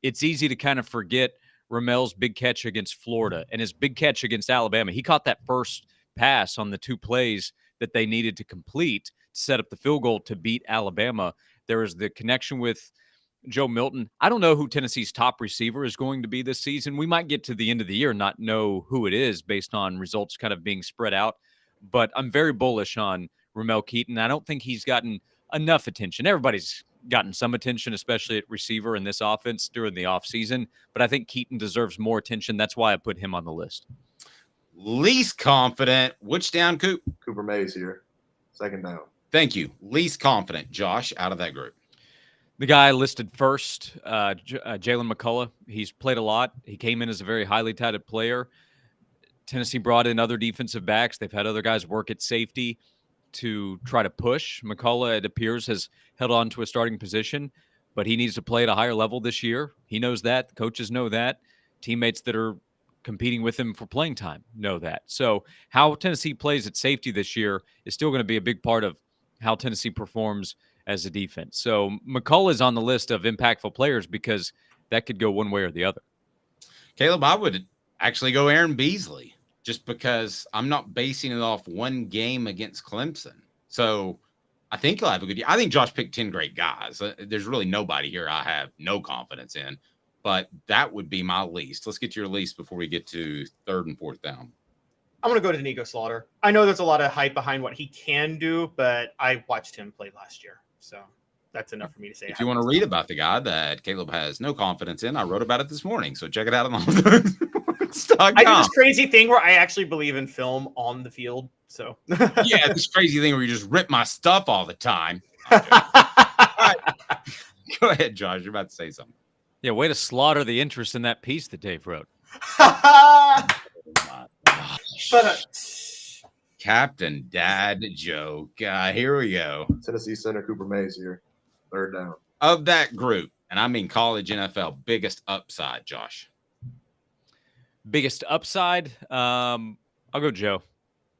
it's easy to kind of forget Ramel's big catch against Florida and his big catch against Alabama. He caught that first pass on the 2 plays that they needed to complete to set up the field goal to beat Alabama. There was the connection with Joe Milton. I don't know who Tennessee's top receiver is going to be this season. We might get to the end of the year and not know who it is based on results kind of being spread out. But I'm very bullish on Ramel Keaton. I don't think he's gotten enough attention. Everybody's gotten some attention, especially at receiver in this offense during the offseason. But I think Keaton deserves more attention. That's why I put him on the list. Least confident. Which down, Coop? Cooper Mays here. Second down. Thank you. Least confident, Josh, out of that group. The guy listed first, Jalen McCullough. He's played a lot. He came in as a very highly touted player. Tennessee brought in other defensive backs. They've had other guys work at safety to try to push. McCullough, it appears, has held on to a starting position, but he needs to play at a higher level this year. He knows that. The coaches know that. Teammates that are competing with him for playing time know that. So how Tennessee plays at safety this year is still going to be a big part of how Tennessee performs as a defense. So McCullough is on the list of impactful players because that could go one way or the other. Caleb, I would actually go Aaron Beasley just because I'm not basing it off one game against Clemson. So I think he'll have a good year. I think Josh picked 10 great guys. There's really nobody here I have no confidence in, but that would be my least. Let's get to your least before we get to 3rd and 4th down. I'm going to go to Nico Slaughter. I know there's a lot of hype behind what he can do, but I watched him play last year. So that's enough for me to say. If you want to read about the guy that Caleb has no confidence in, I wrote about it this morning. So check it out on I do this crazy thing where I actually believe in film on the field. So yeah, this crazy thing where you just rip my stuff all the time. All right. Go ahead, Josh. You're about to say something. Yeah, way to slaughter the interest in that piece that Dave wrote. Captain Dad joke. Here we go. Tennessee center Cooper Mays here. 3rd down. Of that group, and I mean college NFL, biggest upside, Josh. Biggest upside? I'll go Joe.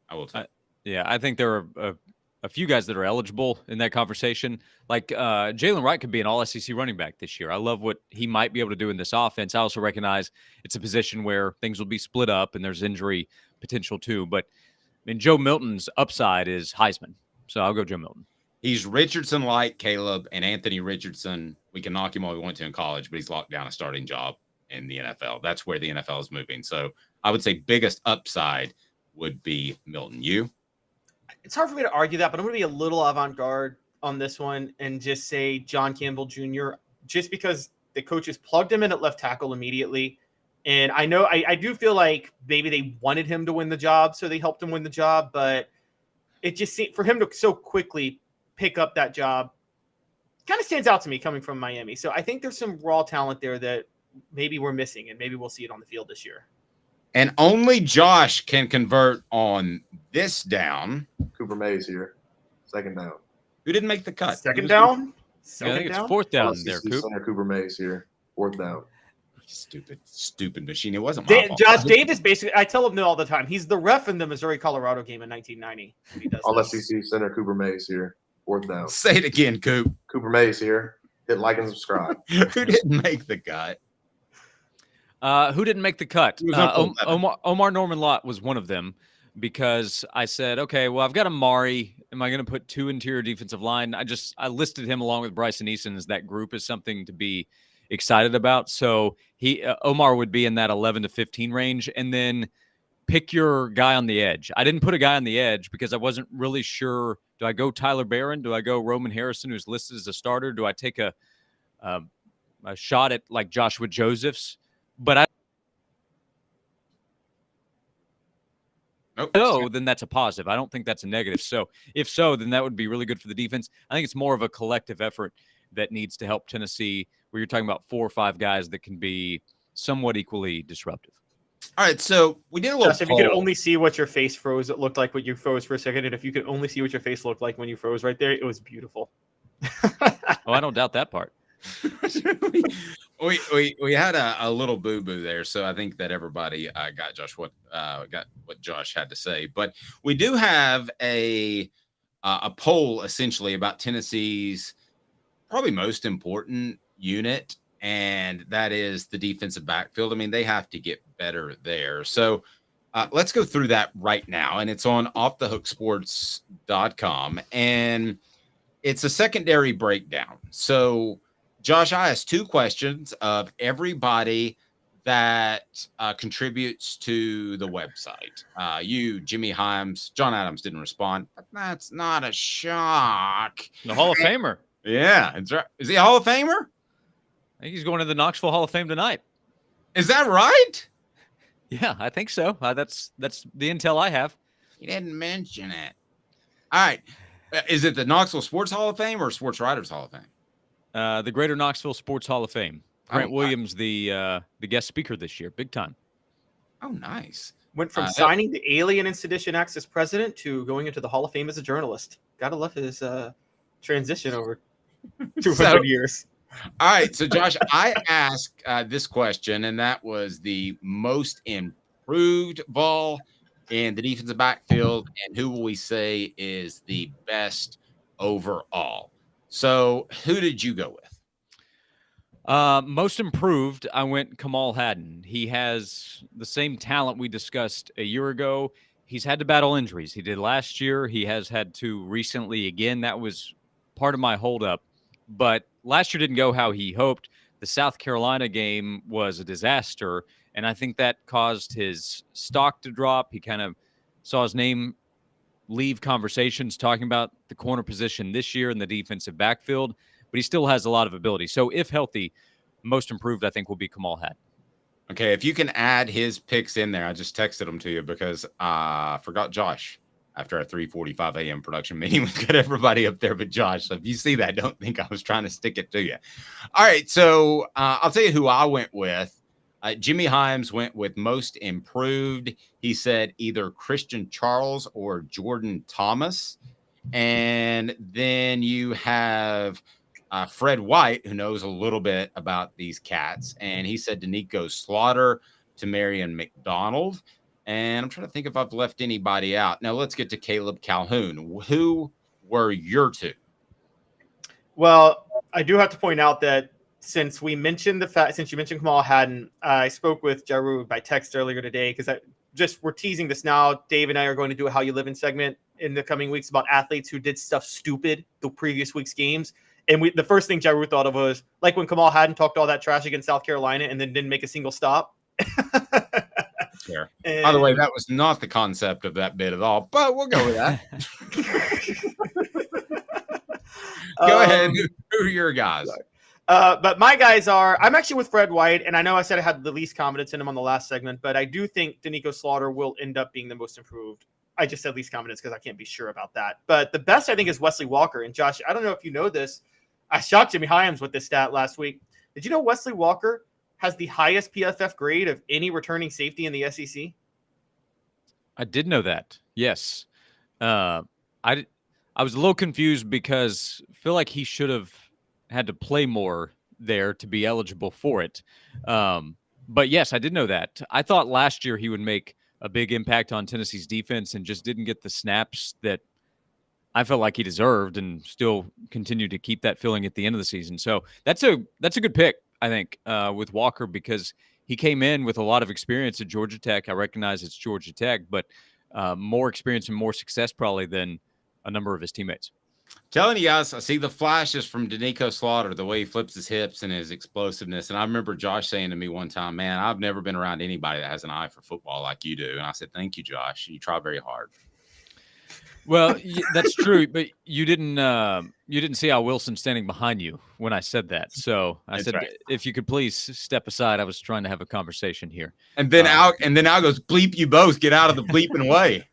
I will too. Yeah, I think there are a few guys that are eligible in that conversation. Like Jalen Wright could be an all-SEC running back this year. I love what he might be able to do in this offense. I also recognize it's a position where things will be split up and there's injury potential too. But I mean, Joe Milton's upside is Heisman. So I'll go Joe Milton. He's Richardson-like, Caleb, and Anthony Richardson. We can knock him all we want to in college, but he's locked down a starting job in the NFL. That's where the NFL is moving. So I would say biggest upside would be Milton. You? It's hard for me to argue that, but I'm going to be a little avant-garde on this one and just say John Campbell Jr., just because the coaches plugged him in at left tackle immediately. And I know I do feel like maybe they wanted him to win the job, so they helped him win the job, but it just seemed for him to so quickly pick up that job kind of stands out to me coming from Miami. So I think there's some raw talent there that maybe we're missing, and maybe we'll see it on the field this year. And only Josh can convert on this down. Cooper Mays here. 2nd down. Who didn't make the cut? Second down? I think it's 4th down there, Center Cooper Mays here. 4th down. Stupid machine. It wasn't my fault. Josh Davis, basically, I tell him no all the time. He's the ref in the Missouri-Colorado game in 1990. He does All SEC center Cooper Mays here. 4th down. Say it again, Coop. Cooper Mays here. Hit like and subscribe. Who didn't make the cut? Who didn't make the cut? Omar Norman Lott was one of them because I said, okay, well, I've got Amari. Am I going to put 2 interior defensive line? I listed him along with Bryson Eason as that group is something to be excited about. So Omar would be in that 11 to 15 range, and then pick your guy on the edge. I didn't put a guy on the edge because I wasn't really sure. Do I go Tyler Barron? Do I go Roman Harrison, who's listed as a starter? Do I take a shot at like Joshua Josephs? But then that's a positive. I don't think that's a negative. So if so, then that would be really good for the defense. I think it's more of a collective effort that needs to help Tennessee, where you're talking about 4 or 5 guys that can be somewhat equally disruptive. All right, so we did a little Josh, if you could only see what your face froze, it looked like what you froze for a second. And if you could only see what your face looked like when you froze right there, it was beautiful. Oh, I don't doubt that part. we had a little boo-boo there, so I think that everybody got what Josh had to say. But we do have a poll essentially about Tennessee's probably most important unit, and that is the defensive backfield. I mean, they have to get better there. So let's go through that right now, and it's on offthehooksports.com, and it's a secondary breakdown. So Josh, I asked 2 questions of everybody that contributes to the website. You, Jimmy Himes, John Adams didn't respond, but that's not a shock. The Hall of Famer. Yeah, that's right. Is he a Hall of Famer? I think he's going to the Knoxville Hall of Fame tonight. Is that right? Yeah, I think so. That's the intel I have. He didn't mention it. All right. Is it the Knoxville Sports Hall of Fame or Sports Writers Hall of Fame? The Greater Knoxville Sports Hall of Fame. Grant Williams, the guest speaker this year, big time. Oh, nice. Went from signing the Alien and Sedition Acts as president to going into the Hall of Fame as a journalist. Gotta love his transition over 200 years. All right, so Josh, I asked this question, and that was the most improved ball in the defensive backfield, and who will we say is the best overall? So who did you go with? Most improved, I went Kamal Hadden. He has the same talent we discussed a year ago. He's had to battle injuries. He did last year. He has had to recently again. That was part of my holdup. But last year didn't go how he hoped. The South Carolina game was a disaster, and I think that caused his stock to drop. He kind of saw his name leave conversations talking about the corner position this year in the defensive backfield, but he still has a lot of ability. So if healthy, most improved, I think, will be Kamal Hadden. Okay, if you can add his picks in there, I just texted them to you because I forgot Josh after our 3:45 a.m. production meeting. We've got everybody up there but Josh. So if you see that, don't think I was trying to stick it to you. All right, so I'll tell you who I went with. Jimmy Himes went with most improved. He said either Christian Charles or Jordan Thomas. And then you have Fred White, who knows a little bit about these cats. And he said Danico Slaughter to Marion McDonald. And I'm trying to think if I've left anybody out. Now let's get to Caleb Calhoun. Who were your 2? Well, I do have to point out that since you mentioned Kamal Hadden, I spoke with Jaru by text earlier today because we're teasing this now. Dave and I are going to do a How You Living segment in the coming weeks about athletes who did stuff stupid the previous week's games. And the first thing Jaru thought of was like when Kamal Hadden talked all that trash against South Carolina and then didn't make a single stop. Fair. By the way, that was not the concept of that bit at all, but we'll go with that. Go ahead. Who are your guys? But my guys I'm actually with Fred White, and I know I said I had the least confidence in him on the last segment, but I do think Danico Slaughter will end up being the most improved. I just said least confidence because I can't be sure about that. But the best, I think, is Wesley Walker. And Josh, I don't know if you know this. I shocked Jimmy Hyams with this stat last week. Did you know Wesley Walker has the highest PFF grade of any returning safety in the SEC? I did know that. Yes. I was a little confused because I feel like he should have had to play more there to be eligible for it. But yes, I did know that. I thought last year he would make a big impact on Tennessee's defense and just didn't get the snaps that I felt like he deserved, and still continued to keep that feeling at the end of the season. So that's a good pick, I think, with Walker, because he came in with a lot of experience at Georgia Tech. I recognize it's Georgia Tech, but more experience and more success probably than a number of his teammates. Telling you guys, I see the flashes from Danico Slaughter, the way he flips his hips and his explosiveness. And I remember Josh saying to me one time, man, I've never been around anybody that has an eye for football like you do. And I said, thank you, Josh. You try very hard. Well, that's true, but you didn't see Al Wilson standing behind you when I said that. So I said, right, if you could please step aside. I was trying to have a conversation here. And then Al goes, bleep you both, get out of the bleeping way.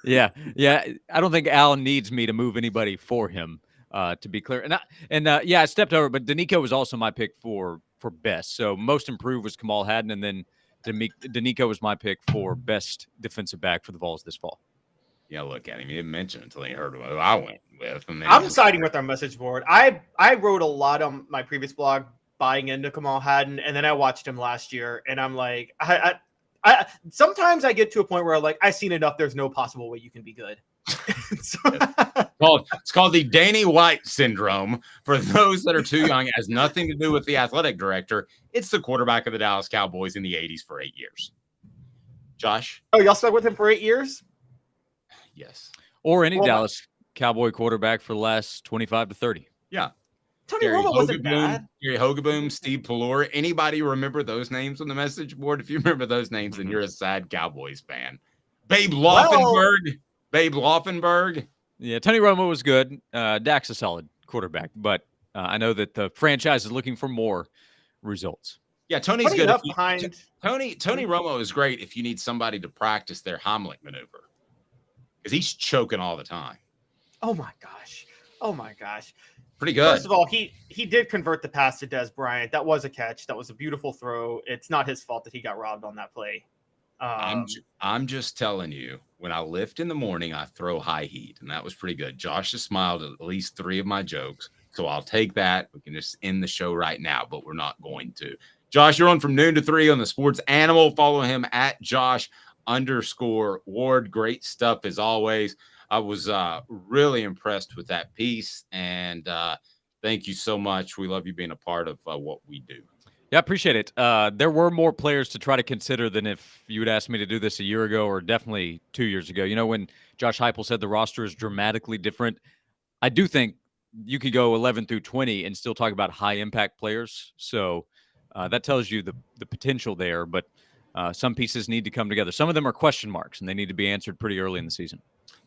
Yeah. I don't think Al needs me to move anybody for him, to be clear. I stepped over, but Danico was also my pick for for best. So most improved was Kamal Hadden, and then Danico was my pick for best defensive back for the Vols this fall. Yeah, look at him. He didn't mention it until he heard what I went with. And then I'm siding with our message board. I wrote a lot on my previous blog buying into Kamal Hadden, and then I watched him last year, and I'm like, I sometimes I get to a point where like I've seen enough. There's no possible way you can be good. It's called the Danny White syndrome. For those that are too young, it has nothing to do with the athletic director. It's the quarterback of the Dallas Cowboys in the 80s for 8 years. Josh? Oh, y'all stuck with him for 8 years? Yes. Or any Dallas Cowboy quarterback for the last 25 to 30. Yeah. Tony Romo wasn't bad. Gary Hogaboom, Steve Pelor. Anybody remember those names on the message board? If you remember those names, then you're a sad Cowboys fan. Babe Laufenberg. Yeah, Tony Romo was good. Dak's a solid quarterback, but I know that the franchise is looking for more results. Yeah, Tony's good. Tony Romo is great if you need somebody to practice their Heimlich maneuver. Because he's choking all the time. Oh my gosh. Pretty good. First of all, he did convert the pass to Des Bryant. That was a catch. That was a beautiful throw. It's not his fault that he got robbed on that play. I'm just telling you, when I lift in the morning, I throw high heat, and that was pretty good. Josh has smiled at least 3 of my jokes, so I'll take that. We can just end the show right now, but we're not going to. Josh, you're on from noon to 3 on the Sports Animal. Follow him at Josh_Ward. Great stuff as always. I was really impressed with that piece, and thank you so much. We love you being a part of what we do. Yeah, I appreciate it. There were more players to try to consider than if you would ask me to do this a year ago or definitely 2 years ago. You know, when Josh Heupel said the roster is dramatically different, I do think you could go 11 through 20 and still talk about high-impact players. So that tells you the potential there, but some pieces need to come together. Some of them are question marks, and they need to be answered pretty early in the season.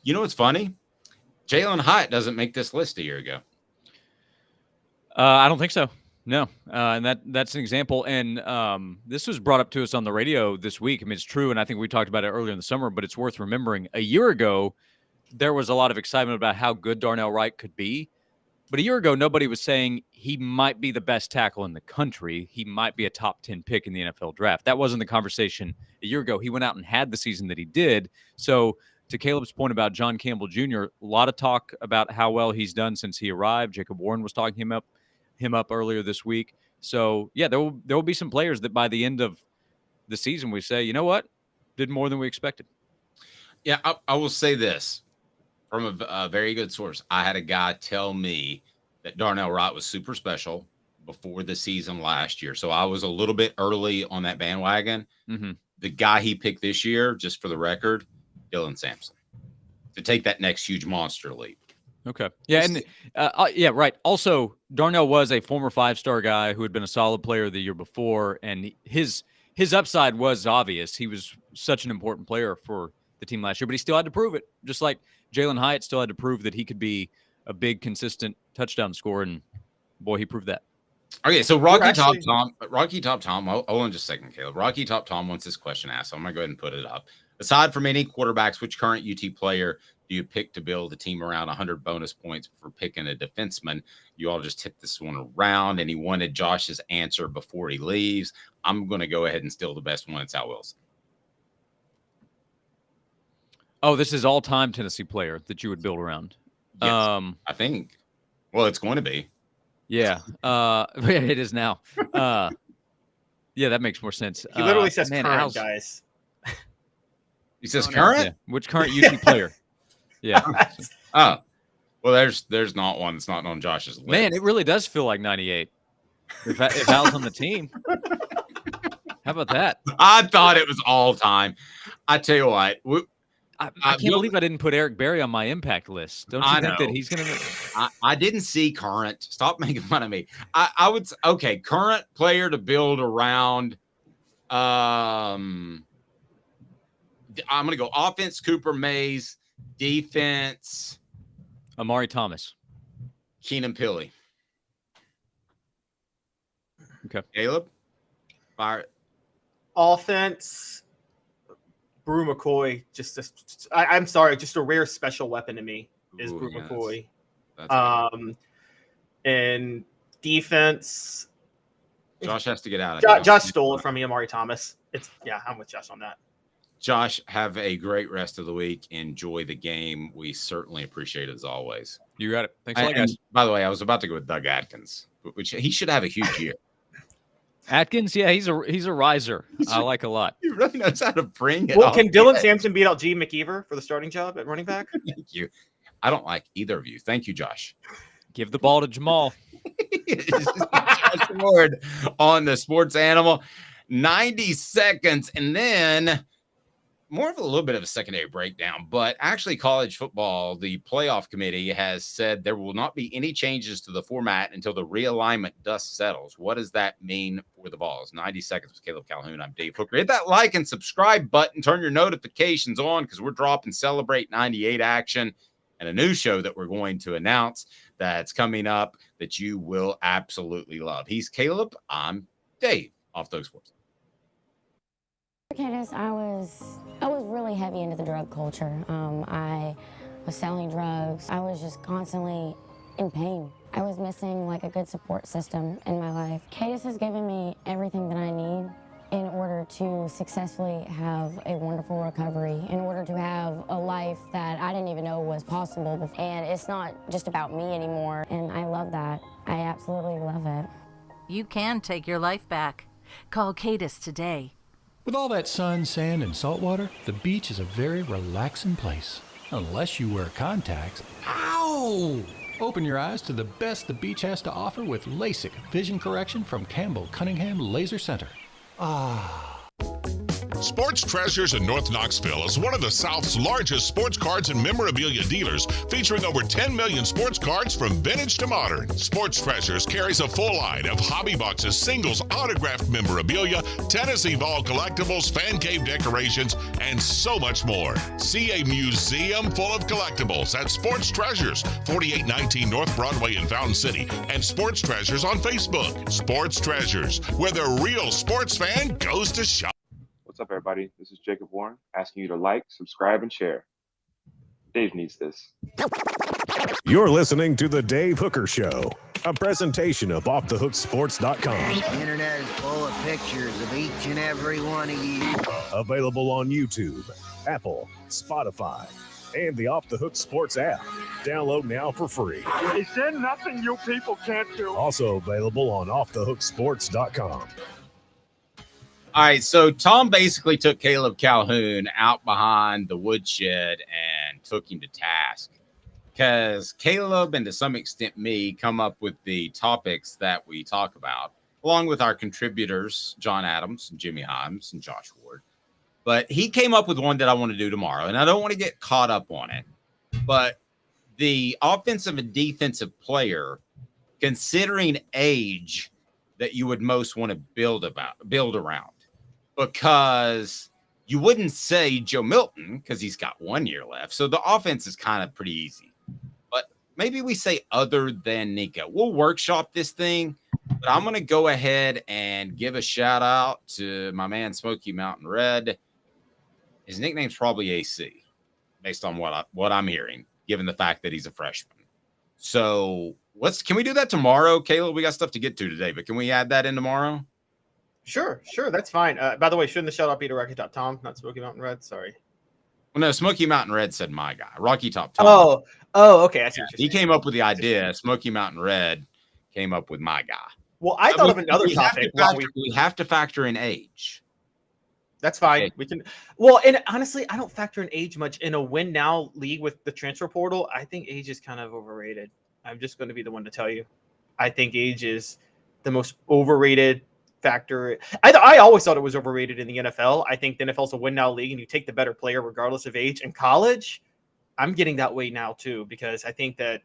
You know what's funny? Jalen Hyatt doesn't make this list a year ago. I don't think so. No, and that's an example. And this was brought up to us on the radio this week. I mean, it's true, and I think we talked about it earlier in the summer, but it's worth remembering. A year ago, there was a lot of excitement about how good Darnell Wright could be. But a year ago, nobody was saying he might be the best tackle in the country. He might be a top 10 pick in the NFL draft. That wasn't the conversation a year ago. He went out and had the season that he did. So to Caleb's point about John Campbell Jr., a lot of talk about how well he's done since he arrived. Jacob Warren was talking him up earlier this week. So, yeah, there will be some players that by the end of the season we say, you know what, did more than we expected. Yeah, I will say this from a very good source. I had a guy tell me that Darnell Wright was super special before the season last year. So I was a little bit early on that bandwagon. Mm-hmm. The guy he picked this year, just for the record, Dylan Sampson, to take that next huge monster leap. Okay. Yeah. And yeah, right. Also, Darnell was a former 5-star guy who had been a solid player the year before, and his upside was obvious. He was such an important player for the team last year, but he still had to prove it. Just like Jalen Hyatt still had to prove that he could be a big, consistent touchdown scorer, and boy, he proved that. Okay, so Rocky Top Tom, hold on just a second, Caleb. Rocky Top Tom wants this question asked, so I'm going to go ahead and put it up. Aside from any quarterbacks, which current UT player do you pick to build a team around 100 bonus points for picking a defenseman? You all just hit this one around, and he wanted Josh's answer before he leaves. I'm going to go ahead and steal the best one. It's Al Wilson. Oh, this is all-time Tennessee player that you would build around. Yes, I think. Well, it's going to be. Yeah, it is now. Yeah, that makes more sense. He literally says current, guys. He says current? Yeah. Which current UT player? Yeah. Oh, well, there's not one that's not on Josh's list. Man, it really does feel like 98. If Al's on the team. How about that? I thought it was all time. I tell you what. I can't believe I didn't put Eric Berry on my impact list. Don't you think that he's going to? I didn't see current. Stop making fun of me. I would okay. Current player to build around. I'm going to go offense. Cooper Mays. Defense. Amari Thomas. Keenan Pilley. Okay. Caleb. Fire. Offense. Brew McCoy, I'm sorry, just a rare special weapon to me is Brew McCoy. That's and defense, Josh has to get out of Josh stole it from me, Amari Thomas. I'm with Josh on that. Josh, have a great rest of the week. Enjoy the game. We certainly appreciate it as always. You got it. Thanks a lot, guys. By the way, I was about to go with Doug Atkins, which he should have a huge year. Atkins, yeah, he's a riser. I like a lot. He really knows how to bring it. Well, can Dylan Sampson beat out G. McKeever for the starting job at running back? Thank you. I don't like either of you. Thank you, Josh. Give the ball to Jamal. Josh Ward on the Sports Animal. 90 seconds, and then more of a little bit of a secondary breakdown, but actually college football, the playoff committee has said there will not be any changes to the format until the realignment dust settles. What does that mean for the Vols? 90 seconds with Caleb Calhoun. I'm Dave Hooker. Hit that like and subscribe button. Turn your notifications on because we're dropping Celebrate 98 action and a new show that we're going to announce that's coming up that you will absolutely love. He's Caleb. I'm Dave. Off the Hook Sports. Candace, I was really heavy into the drug culture. I was selling drugs. I was just constantly in pain. I was missing like a good support system in my life. Candace has given me everything that I need in order to successfully have a wonderful recovery, in order to have a life that I didn't even know was possible before. And it's not just about me anymore, and I love that. I absolutely love it. You can take your life back. Call Cadis today. With all that sun, sand, and salt water, the beach is a very relaxing place. Unless you wear contacts. Ow! Open your eyes to the best the beach has to offer with LASIK vision correction from Campbell Cunningham Laser Center. Ah. Sports Treasures in North Knoxville is one of the South's largest sports cards and memorabilia dealers, featuring over 10 million sports cards from vintage to modern. Sports Treasures carries a full line of hobby boxes, singles, autographed memorabilia, Tennessee Vol collectibles, fan cave decorations, and so much more. See a museum full of collectibles at Sports Treasures, 4819 North Broadway in Fountain City, and Sports Treasures on Facebook. Sports Treasures, where the real sports fan goes to shop. What's up, everybody? This is Jacob Warren asking you to like, subscribe, and share. Dave needs this. You're listening to The Dave Hooker Show, a presentation of OffTheHookSports.com. The internet is full of pictures of each and every one of you. Available on YouTube, Apple, Spotify, and the Off the Hook Sports app. Download now for free. Is there nothing you people can't do? Also available on OffTheHookSports.com. All right, so Tom basically took Caleb Calhoun out behind the woodshed and took him to task because Caleb and to some extent me come up with the topics that we talk about, along with our contributors, John Adams, and Jimmy Himes, and Josh Ward. But he came up with one that I want to do tomorrow, and I don't want to get caught up on it. But the offensive and defensive player, considering age, that you would most want to build around. Because you wouldn't say Joe Milton because he's got 1 year left. So the offense is kind of pretty easy. But maybe we say other than Nico. We'll workshop this thing. But I'm going to go ahead and give a shout out to my man Smoky Mountain Red. His nickname's probably AC, based on what I'm hearing, given the fact that he's a freshman. So can we do that tomorrow, Caleb? We got stuff to get to today, but can we add that in tomorrow? Sure, that's fine. By the way, shouldn't the shout out be to Rocky Top Tom, not Smoky Mountain Red? Sorry. Well, no, Smoky Mountain Red said my guy, Rocky Top Tom. Oh, okay. I see what you're saying. He came up with the idea. Smoky Mountain Red came up with my guy. Well, I thought of another topic. We have to factor in age. That's fine. Okay. We can. Well, and honestly, I don't factor in age much in a win now league with the transfer portal. I think age is kind of overrated. I'm just going to be the one to tell you. I think age is the most overrated factor. I always thought it was overrated in the NFL. I think the NFL's a win now league and you take the better player regardless of age. In college, I'm getting that way now too, because I think that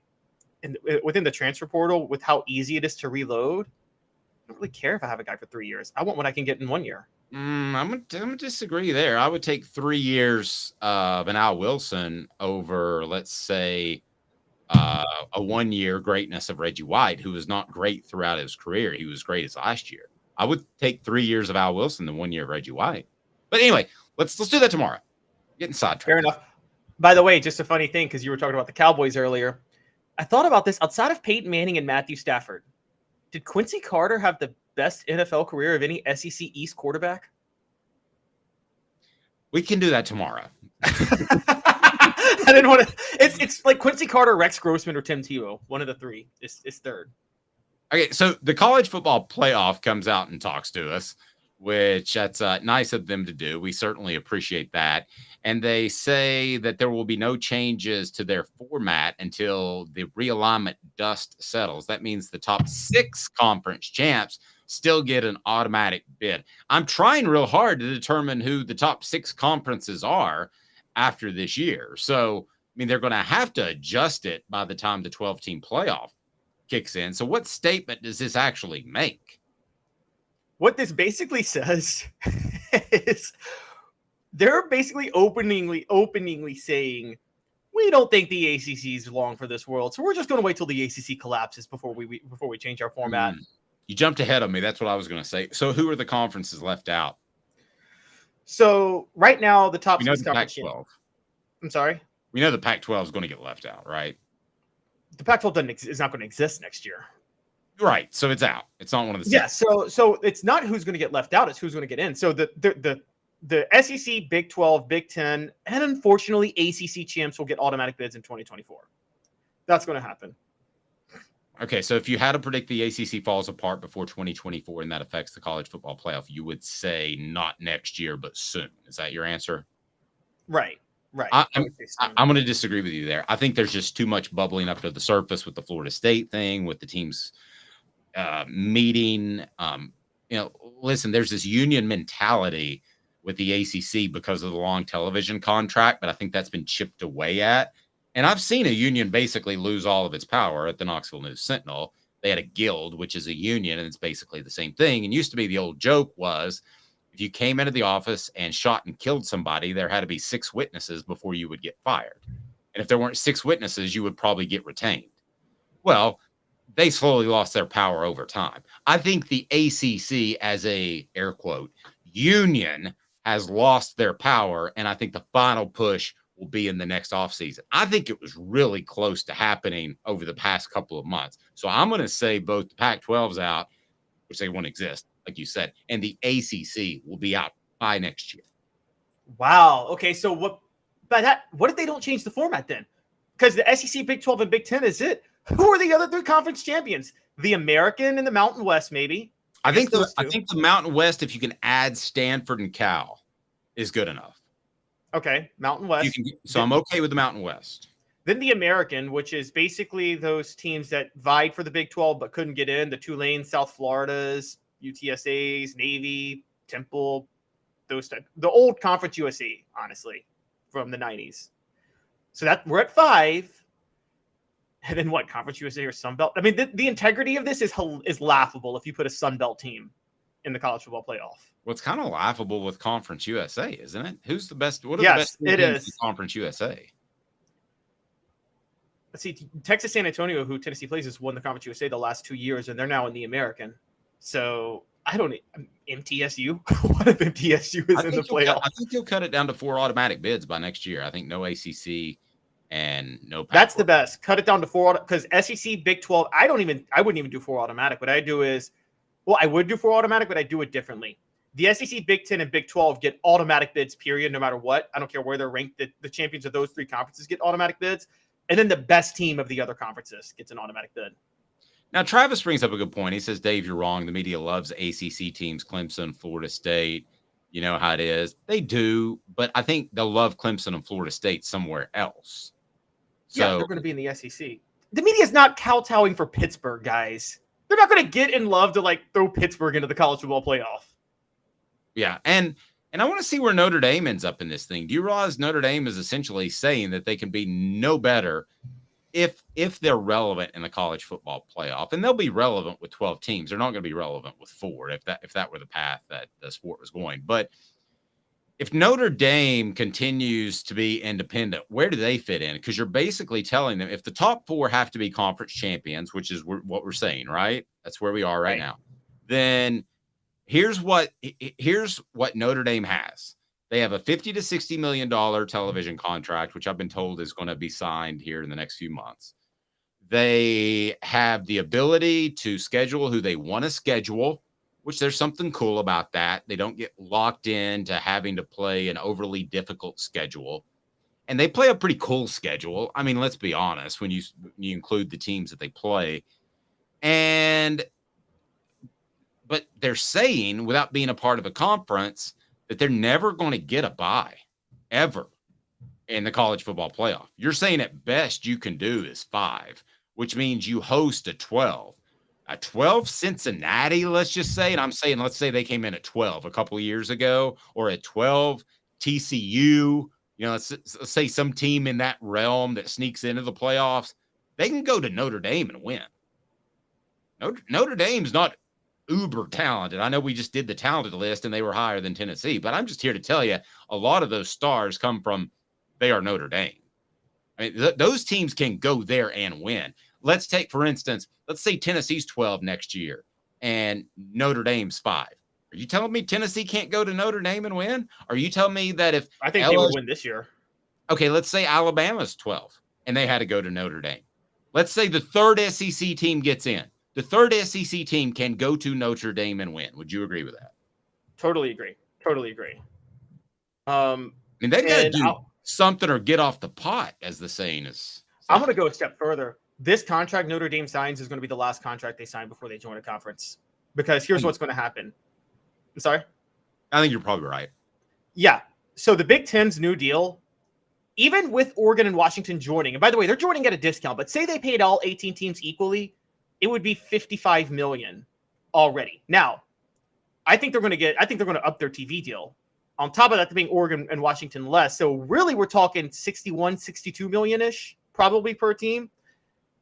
within the transfer portal, with how easy it is to reload, I don't really care if I have a guy for 3 years. I want what I can get in 1 year. I'm gonna disagree there. I would take 3 years of an Al Wilson over, let's say, a 1 year greatness of Reggie White, who was not great throughout his career. He was great as last year. I would take 3 years of Al Wilson than 1 year of Reggie White. But anyway, let's do that tomorrow. Getting sidetracked. Fair enough. By the way, just a funny thing, because you were talking about the Cowboys earlier. I thought about this outside of Peyton Manning and Matthew Stafford. Did Quincy Carter have the best NFL career of any SEC East quarterback? We can do that tomorrow. I didn't want to. It's like Quincy Carter, Rex Grossman, or Tim Tebow. One of the three is third. Okay, so the college football playoff comes out and talks to us, which that's nice of them to do. We certainly appreciate that. And they say that there will be no changes to their format until the realignment dust settles. That means the top 6 conference champs still get an automatic bid. I'm trying real hard to determine who the top 6 conferences are after this year. So, I mean, they're going to have to adjust it by the time the 12-team playoff kicks in. So what statement does this actually make? What this basically says is they're basically openingly saying, we don't think the ACC is long for this world, so we're just going to wait till the ACC collapses before we change our format. You jumped ahead of me. That's what I was going to say. So who are the conferences left out? So right now, the top 6 the conference. Pac-12. I'm sorry? We know the Pac-12 is going to get left out, right? The Pac-12 is not going to exist next year. Right. So it's out. It's not one of the 6. Yeah. So it's not who's going to get left out. It's who's going to get in. So the SEC, Big 12, Big 10, and unfortunately ACC champs will get automatic bids in 2024. That's going to happen. Okay. So if you had to predict the ACC falls apart before 2024 and that affects the college football playoff, you would say not next year, but soon. Is that your answer? Right. Right. I'm going to disagree with you there. I think there's just too much bubbling up to the surface with the Florida State thing, with the teams meeting. Listen, there's this union mentality with the ACC because of the long television contract, but I think that's been chipped away at. And I've seen a union basically lose all of its power at the Knoxville News Sentinel. They had a guild, which is a union, and it's basically the same thing. And used to be the old joke was, if you came into the office and shot and killed somebody, there had to be 6 witnesses before you would get fired. And if there weren't 6 witnesses, you would probably get retained. Well, they slowly lost their power over time. I think the ACC as a, air quote, union has lost their power, and I think the final push will be in the next offseason. I think it was really close to happening over the past couple of months. So I'm going to say both the Pac-12's out, which they won't exist, like you said, and the ACC will be out by next year. Wow. Okay. So what if they don't change the format then? Because the SEC, Big 12, and Big 10 is it. Who are the other 3 conference champions? The American and the Mountain West, maybe. I think the Mountain West, if you can add Stanford and Cal, is good enough. Okay, Mountain West. So I'm okay with the Mountain West. Then the American, which is basically those teams that vied for the Big 12 but couldn't get in. The Tulane, South Floridas, UTSAs, Navy, Temple, those type. The old Conference USA, honestly, from the 90s. So that we're at 5. And then what? Conference USA or Sun Belt? I mean, the integrity of this is laughable if you put a Sun Belt team in the college football playoff. Well, it's kind of laughable with Conference USA, isn't it? Who's the best? What are yes, the best it teams is. in Conference USA? Let's see. Texas San Antonio, who Tennessee plays, has won the Conference USA the last 2 years, and they're now in the American. So I don't MTSU. What if MTSU is in the playoff? I think you'll cut it down to 4 automatic bids by next year. I think no ACC and no. That's the best. Cut it down to 4 because SEC, Big 12. I wouldn't even do 4 automatic. What I do is, I would do 4 automatic, but I do it differently. The SEC, Big 10, and Big 12 get automatic bids, period, no matter what. I don't care where they're ranked. The champions of those 3 conferences get automatic bids. And then the best team of the other conferences gets an automatic bid. Now, Travis brings up a good point. He says, Dave, you're wrong. The media loves ACC teams, Clemson, Florida State. You know how it is. They do, but I think they'll love Clemson and Florida State somewhere else. So, yeah, they're going to be in the SEC. The media is not kowtowing for Pittsburgh, guys. They're not going to get in love to, throw Pittsburgh into the college football playoff. Yeah, and I want to see where Notre Dame ends up in this thing. Do you realize Notre Dame is essentially saying that they can be no better if they're relevant in the college football playoff? And they'll be relevant with 12 teams. They're not going to be relevant with 4 if that were the path that the sport was going. But if Notre Dame continues to be independent, where do they fit in? Because you're basically telling them if the top 4 have to be conference champions, which is what we're saying, right? That's where we are right now. Then here's what Notre Dame has. They have a $50 to $60 million television contract, which I've been told is going to be signed here in the next few months. They have the ability to schedule who they want to schedule. which there's something cool about that. They don't get locked into having to play an overly difficult schedule. And they play a pretty cool schedule. I mean, let's be honest, when you include the teams that they play. But they're saying, without being a part of a conference, that they're never going to get a bye, ever, in the college football playoff. You're saying at best you can do is 5, which means you host a 12. A 12 Cincinnati, let's just say, and I'm saying, let's say they came in at 12 a couple of years ago, or at 12 TCU, let's say some team in that realm that sneaks into the playoffs, they can go to Notre Dame and win. Notre Dame's not uber talented. I know we just did the talented list and they were higher than Tennessee, but I'm just here to tell you a lot of those stars come from they are Notre Dame. I mean, those teams can go there and win. Let's take, for instance, let's say Tennessee's 12 next year and Notre Dame's 5. Are you telling me Tennessee can't go to Notre Dame and win? Are you telling me that if I think they would win this year? Okay, let's say Alabama's 12 and they had to go to Notre Dame. Let's say the third SEC team gets in. The third SEC team can go to Notre Dame and win. Would you agree with that? Totally agree. I mean, they got to do something or get off the pot, as the saying is. I'm going to go a step further. This contract Notre Dame signs is going to be the last contract they sign before they join a conference. Because here's what's going to happen. I'm sorry? I think you're probably right. Yeah. So the Big Ten's new deal, even with Oregon and Washington joining, and by the way, they're joining at a discount, but say they paid all 18 teams equally, it would be $55 million already. Now, I think they're going to up their TV deal. On top of that, they're paying Oregon and Washington less. So really, we're talking 61, 62 million-ish probably per team.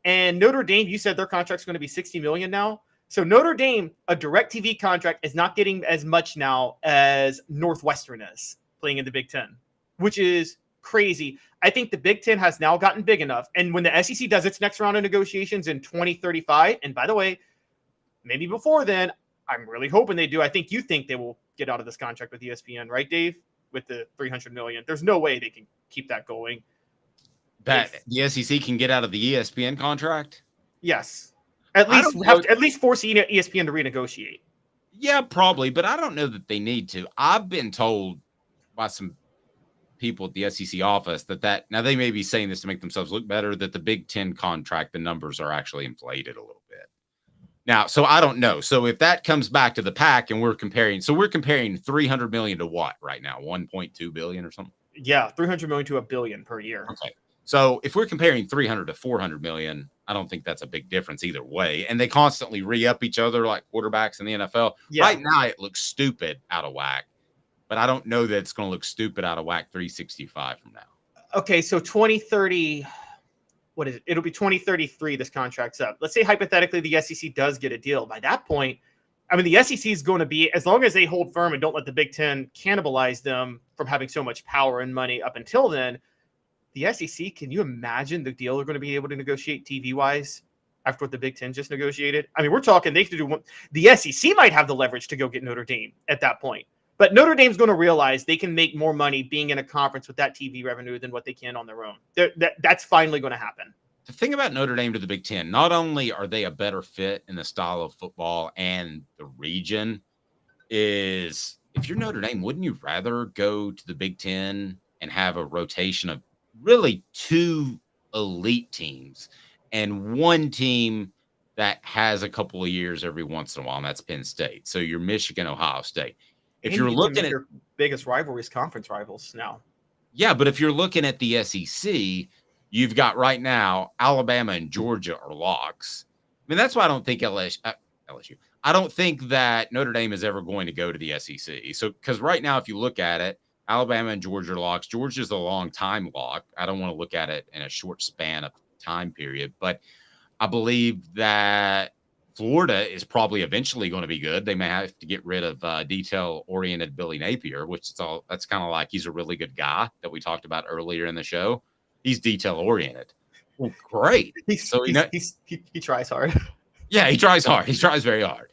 And Notre Dame, you said their contract's going to be 60 million now. So Notre Dame, a direct TV contract, is not getting as much now as Northwestern is playing in the Big Ten, which is crazy. I think the Big Ten has now gotten big enough. And when the SEC does its next round of negotiations in 2035, and by the way, maybe before then, I'm really hoping they do. I think you think they will get out of this contract with ESPN, right, Dave? With the $300 million. There's no way they can keep that going. That the SEC can get out of the ESPN contract? Yes. At least force ESPN to renegotiate. Yeah, probably, but I don't know that they need to. I've been told by some people at the SEC office that now they may be saying this to make themselves look better, that the Big Ten contract, the numbers are actually inflated a little bit. Now, so I don't know. So if that comes back to the pack and we're comparing 300 million to what right now? 1.2 billion or something? Yeah, 300 million to $1 billion per year. Okay. So if we're comparing 300 to 400 million, I don't think that's a big difference either way. And they constantly re-up each other like quarterbacks in the NFL. Yeah. Right now, it looks stupid out of whack, but I don't know that it's going to look stupid out of whack 365 from now. Okay, so 2030, what is it? It'll be 2033 this contract's up. Let's say hypothetically the SEC does get a deal. By that point, I mean, the SEC is going to be, as long as they hold firm and don't let the Big Ten cannibalize them from having so much power and money up until then, the SEC, can you imagine the deal they're going to be able to negotiate TV-wise after what the Big Ten just negotiated? I mean, we're talking they could do one. The SEC might have the leverage to go get Notre Dame at that point. But Notre Dame's going to realize they can make more money being in a conference with that TV revenue than what they can on their own. That's finally going to happen. The thing about Notre Dame to the Big Ten, not only are they a better fit in the style of football and the region, is if you're Notre Dame, wouldn't you rather go to the Big Ten and have a rotation of really 2 elite teams and one team that has a couple of years every once in a while, and that's Penn State. So you're Michigan, Ohio State. If you're looking at your biggest rivalries, conference rivals now. Yeah, but if you're looking at the SEC, you've got right now Alabama and Georgia are locks. I mean, that's why I don't think LSU. I don't think that Notre Dame is ever going to go to the SEC. So, because right now, if you look at it, Alabama and Georgia are locks. Georgia's a long time lock. I don't want to look at it in a short span of time period, but I believe that Florida is probably eventually going to be good. They may have to get rid of detail-oriented Billy Napier, that's kind of like he's a really good guy that we talked about earlier in the show. He's detail-oriented. Well, great. He tries hard. Yeah, he tries hard. He tries very hard.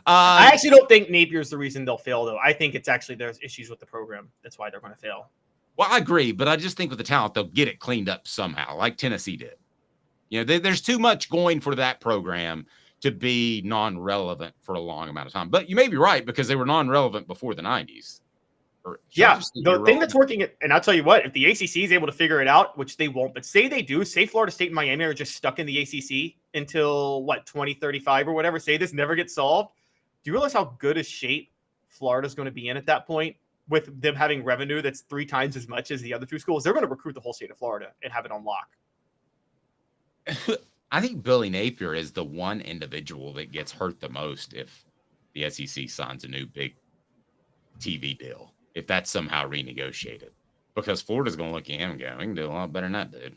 I actually don't think Napier's the reason they'll fail, though. I think it's actually there's issues with the program. That's why they're going to fail. Well, I agree, but I just think with the talent, they'll get it cleaned up somehow, like Tennessee did. You know, there's too much going for that program to be non-relevant for a long amount of time. But you may be right, because they were non-relevant before the 90s. Yeah, the thing that's working, and I'll tell you what, if the ACC is able to figure it out, which they won't, but say they do, say Florida State and Miami are just stuck in the ACC until, 2035 or whatever, say this never gets solved, do you realize how good a shape Florida's going to be in at that point with them having revenue that's 3 times as much as the other 2 schools? They're going to recruit the whole state of Florida and have it on lock. I think Billy Napier is the one individual that gets hurt the most if the SEC signs a new big TV deal, if that's somehow renegotiated, because Florida's going to look at him and go, we can do a lot better than that, dude.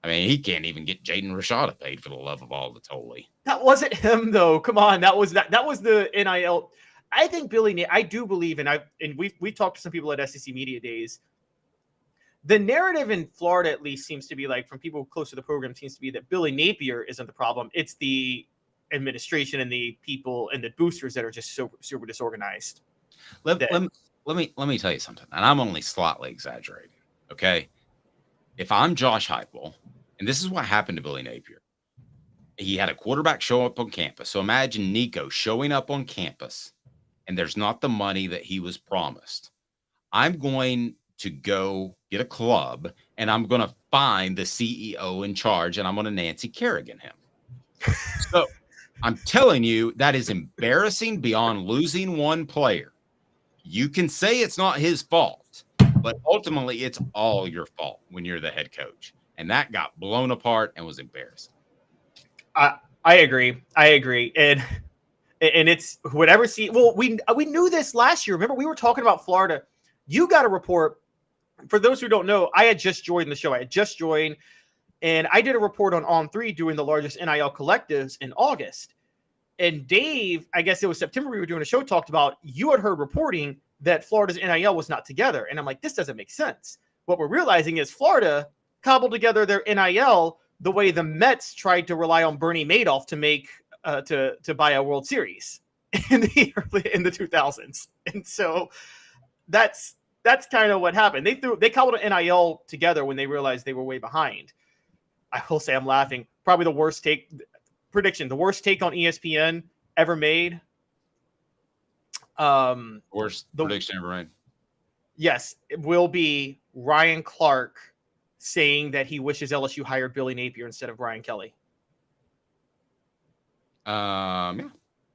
I mean, he can't even get Jaden Rashada paid, for the love of all that's holy. That wasn't him, though. Come on, that was the NIL. I think I do believe, and we've talked to some people at SEC Media Days. The narrative in Florida, at least, seems to be like, from people close to the program, seems to be that Billy Napier isn't the problem. It's the administration and the people and the boosters that are just super disorganized. Let me tell you something, and I'm only slightly exaggerating. Okay, if I'm Josh Heupel, and this is what happened to Billy Napier, he had a quarterback show up on campus. So imagine Nico showing up on campus, and there's not the money that he was promised. I'm going to go get a club, and I'm going to find the CEO in charge, and I'm going to Nancy Kerrigan him. So I'm telling you, that is embarrassing beyond losing one player. You can say it's not his fault, but ultimately it's all your fault when you're the head coach. And that got blown apart and was embarrassing. I agree. And it's whatever. We knew this last year. Remember, we were talking about Florida. You got a report. For those who don't know, I had just joined the show. And I did a report on On3 doing the largest NIL collectives in August. And Dave, I guess it was September, we were doing a show, talked about, you had heard reporting that Florida's NIL was not together. And I'm like, this doesn't make sense. What we're realizing is Florida cobbled together their NIL the way the Mets tried to rely on Bernie Madoff to make to buy a World Series in the 2000s. And so that's kind of what happened. They cobbled an NIL together when they realized they were way behind. I will say, I'm laughing. Probably the worst take on ESPN ever made. Worst prediction ever made. Yes, it will be Ryan Clark saying that he wishes LSU hired Billy Napier instead of Brian Kelly. Yeah,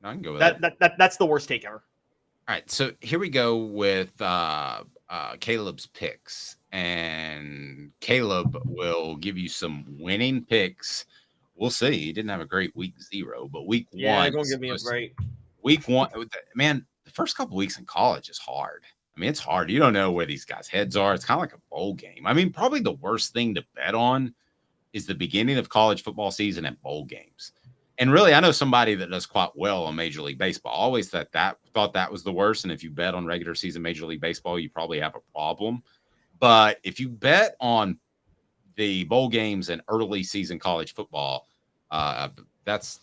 I can go with that. That's the worst take ever. All right, so here we go with Caleb's picks, and Caleb will give you some winning picks. We'll see. He didn't have a great week 0, but week 1. Yeah, don't give me a break. Week 1, man, the first couple weeks in college is hard. I mean, it's hard. You don't know where these guys' heads are. It's kind of like a bowl game. I mean, probably the worst thing to bet on is the beginning of college football season and bowl games. And really, I know somebody that does quite well on Major League Baseball. I always thought that was the worst. And if you bet on regular season Major League Baseball, you probably have a problem. But if you bet on the bowl games and early season college football, that's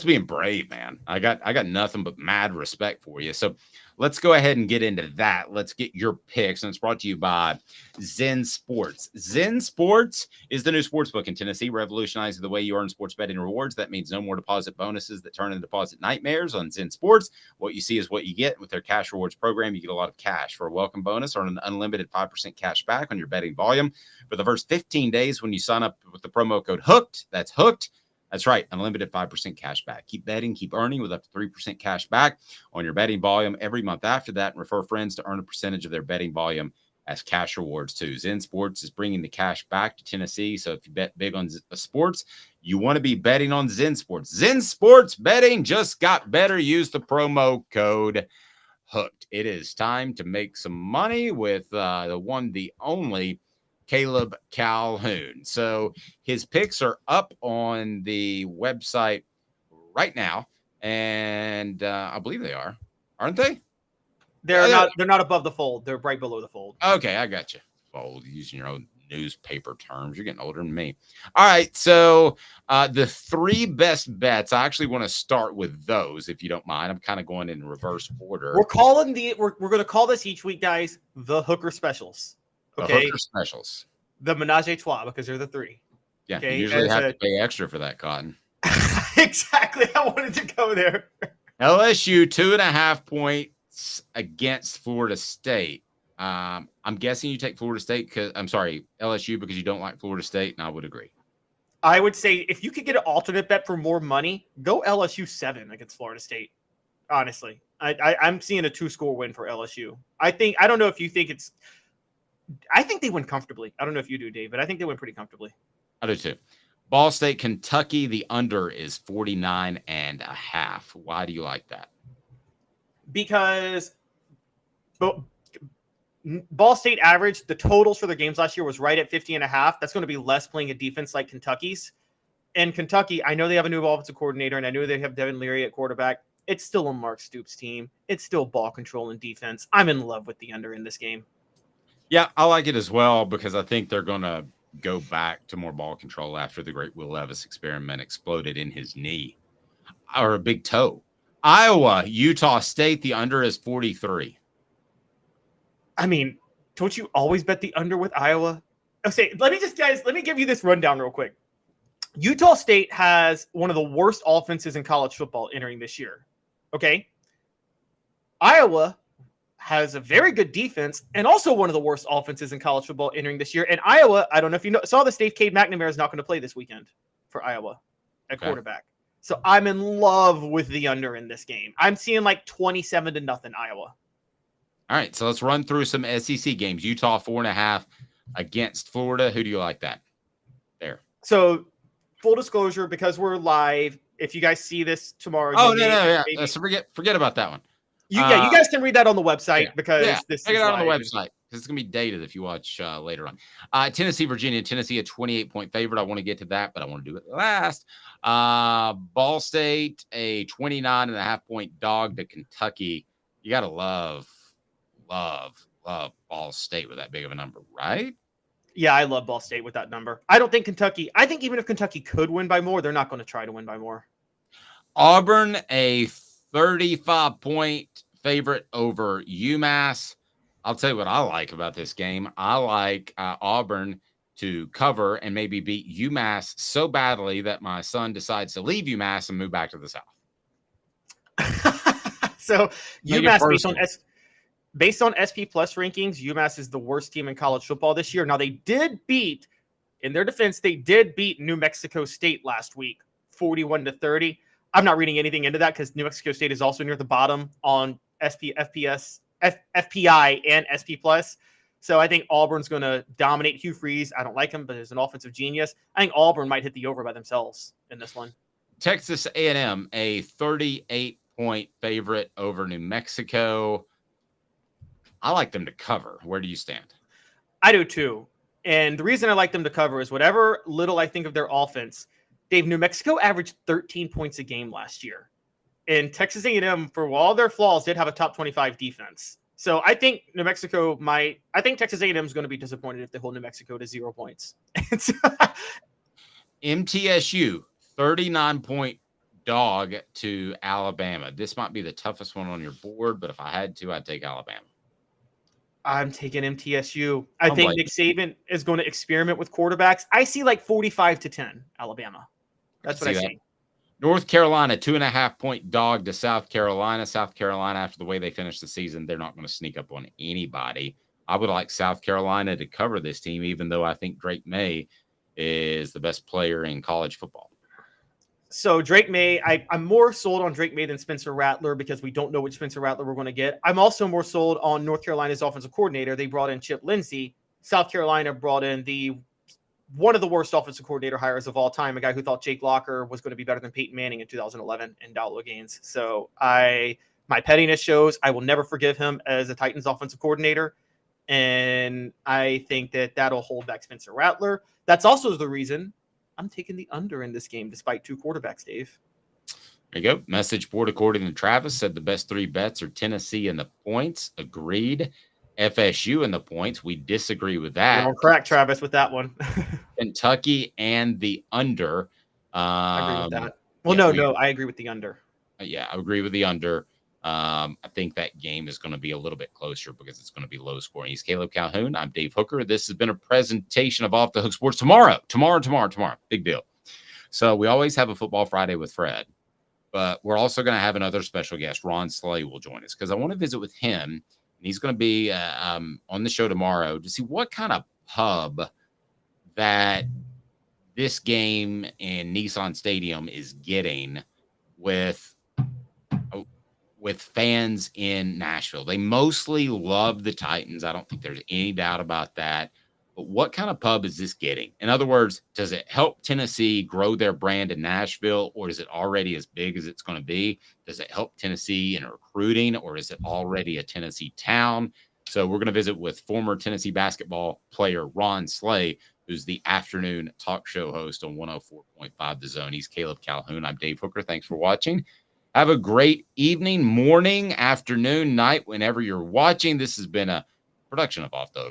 being brave, man. I got nothing but mad respect for you. So let's go ahead and get into that. Let's get your picks, and it's brought to you by Zen Sports. Zen Sports is the new sports book in Tennessee, revolutionizing the way you earn sports betting rewards. That means no more deposit bonuses that turn into deposit nightmares on Zen Sports. What you see is what you get. With their cash rewards program, you get a lot of cash. For a welcome bonus, earn an unlimited 5% cash back on your betting volume for the first 15 days when you sign up with the promo code HOOKED. That's HOOKED. That's right, unlimited 5% cash back. Keep betting, keep earning with up to 3% cash back on your betting volume every month after that, and refer friends to earn a percentage of their betting volume as cash rewards too. Zen Sports is bringing the cash back to Tennessee, so if you bet big on sports, you want to be betting on Zen Sports. Zen Sports betting just got better. Use the promo code HOOKED. It is time to make some money with the one, the only Caleb Calhoun. So his picks are up on the website right now, and I believe they are, aren't they? They're not above the fold. They're right below the fold. Okay, I got you. Fold, using your own newspaper terms. You're getting older than me. All right, so the 3 best bets. I actually want to start with those, if you don't mind. I'm kind of going in reverse order. We're going to call this each week, guys, the Hooker Specials. Okay. Hooker Specials. The Menage a Trois, because they're the 3. Yeah, okay? you usually have to pay extra for that, Cotton. Exactly. I wanted to go there. LSU 2.5 points against Florida State. I'm guessing you take Florida State because LSU because you don't like Florida State, and I would agree. I would say if you could get an alternate bet for more money, go LSU 7 against Florida State. Honestly, I'm seeing a 2-score win for LSU. I don't know if you think it's. I think they win comfortably. I don't know if you do, Dave, but I think they win pretty comfortably. I do too. Ball State, Kentucky, the under is 49.5. Why do you like that? Because Ball State average, the totals for their games last year was right at 50.5. That's going to be less playing a defense like Kentucky's. And Kentucky, I know they have a new offensive coordinator, and I know they have Devin Leary at quarterback. It's still a Mark Stoops team. It's still ball control and defense. I'm in love with the under in this game. Yeah, I like it as well because I think they're going to go back to more ball control after the great Will Levis experiment exploded in his knee or a big toe. Iowa, Utah State, the under is 43. I mean, don't you always bet the under with Iowa? Okay, let me give you this rundown real quick. Utah State has one of the worst offenses in college football entering this year. Okay. Iowa has a very good defense and also one of the worst offenses in college football entering this year. And Iowa, I don't know if you saw this, Dave, Cade McNamara is not going to play this weekend for Iowa at quarterback. So I'm in love with the under in this game. I'm seeing like 27-0 Iowa. All right, so let's run through some SEC games. Utah 4.5 against Florida. Who do you like that? There. So full disclosure, because we're live, if you guys see this tomorrow. Yeah. So forget about that one. You guys can read that on the website because this check is it out on the live. website. It's going to be dated if you watch later on. Tennessee, Virginia. Tennessee, a 28-point favorite. I want to get to that, but I want to do it last. Ball State, a 29.5-point dog to Kentucky. You got to love Ball State with that big of a number, right? Yeah, I love Ball State with that number. I don't think Kentucky. I think even if Kentucky could win by more, they're not going to try to win by more. Auburn, a 35-point favorite over UMass. I'll tell you what I like about this game. I like Auburn to cover and maybe beat UMass so badly that my son decides to leave UMass and move back to the South. So UMass, based on SP Plus rankings, UMass is the worst team in college football this year. Now, they did beat, in their defense, New Mexico State last week, 41-30. I'm not reading anything into that because New Mexico State is also near the bottom on FPI and SP Plus. So I think Auburn's going to dominate. Hugh Freeze, I don't like him, but he's an offensive genius. I think Auburn might hit the over by themselves in this one. Texas A&M, a 38-point favorite over New Mexico. I like them to cover. Where do you stand? I do too. And the reason I like them to cover is whatever little I think of their offense. Dave, New Mexico averaged 13 points a game last year. And Texas A&M, for all their flaws, did have a top 25 defense. So I think I think Texas A&M is going to be disappointed if they hold New Mexico to 0 points. MTSU, 39-point dog to Alabama. This might be the toughest one on your board, but if I had to, I'd take Alabama. I'm taking MTSU. I think Nick Saban is going to experiment with quarterbacks. I see like 45-10 Alabama. That's what I see. North Carolina, 2.5-point dog to South Carolina. South Carolina, after the way they finished the season, they're not going to sneak up on anybody. I would like South Carolina to cover this team, even though I think Drake May is the best player in college football. So Drake May, I'm more sold on Drake May than Spencer Rattler because we don't know which Spencer Rattler we're going to get. I'm also more sold on North Carolina's offensive coordinator. They brought in Chip Lindsey. South Carolina brought in one of the worst offensive coordinator hires of all time, a guy who thought Jake Locker was going to be better than Peyton Manning in 2011 and Dowdle Gaines. So my pettiness shows I will never forgive him as a Titans offensive coordinator. And I think that'll hold back Spencer Rattler. That's also the reason I'm taking the under in this game, despite two quarterbacks, Dave. There you go. Message board, according to Travis, said the best three bets are Tennessee and the points. Agreed. FSU and the points. We disagree with that. Don't crack Travis with that one. Kentucky and the under. I agree with that. Well, I agree with the under. Yeah, I agree with the under. I think that game is going to be a little bit closer because it's going to be low scoring. He's Caleb Calhoun. I'm Dave Hooker. This has been a presentation of Off the Hook Sports. Tomorrow. Big deal. So we always have a Football Friday with Fred, but we're also going to have another special guest. Ron Slay will join us because I want to visit with him. And he's going to be on the show tomorrow to see what kind of pub that this game in Nissan Stadium is getting with fans in Nashville. They mostly love the Titans. I don't think there's any doubt about that. But what kind of pub is this getting? In other words, does it help Tennessee grow their brand in Nashville, or is it already as big as it's going to be? Does it help Tennessee in recruiting, or is it already a Tennessee town? So we're going to visit with former Tennessee basketball player Ron Slay, who's the afternoon talk show host on 104.5 The Zone. He's Caleb Calhoun. I'm Dave Hooker. Thanks for watching. Have a great evening, morning, afternoon, night, whenever you're watching. This has been a production of Off the Hook.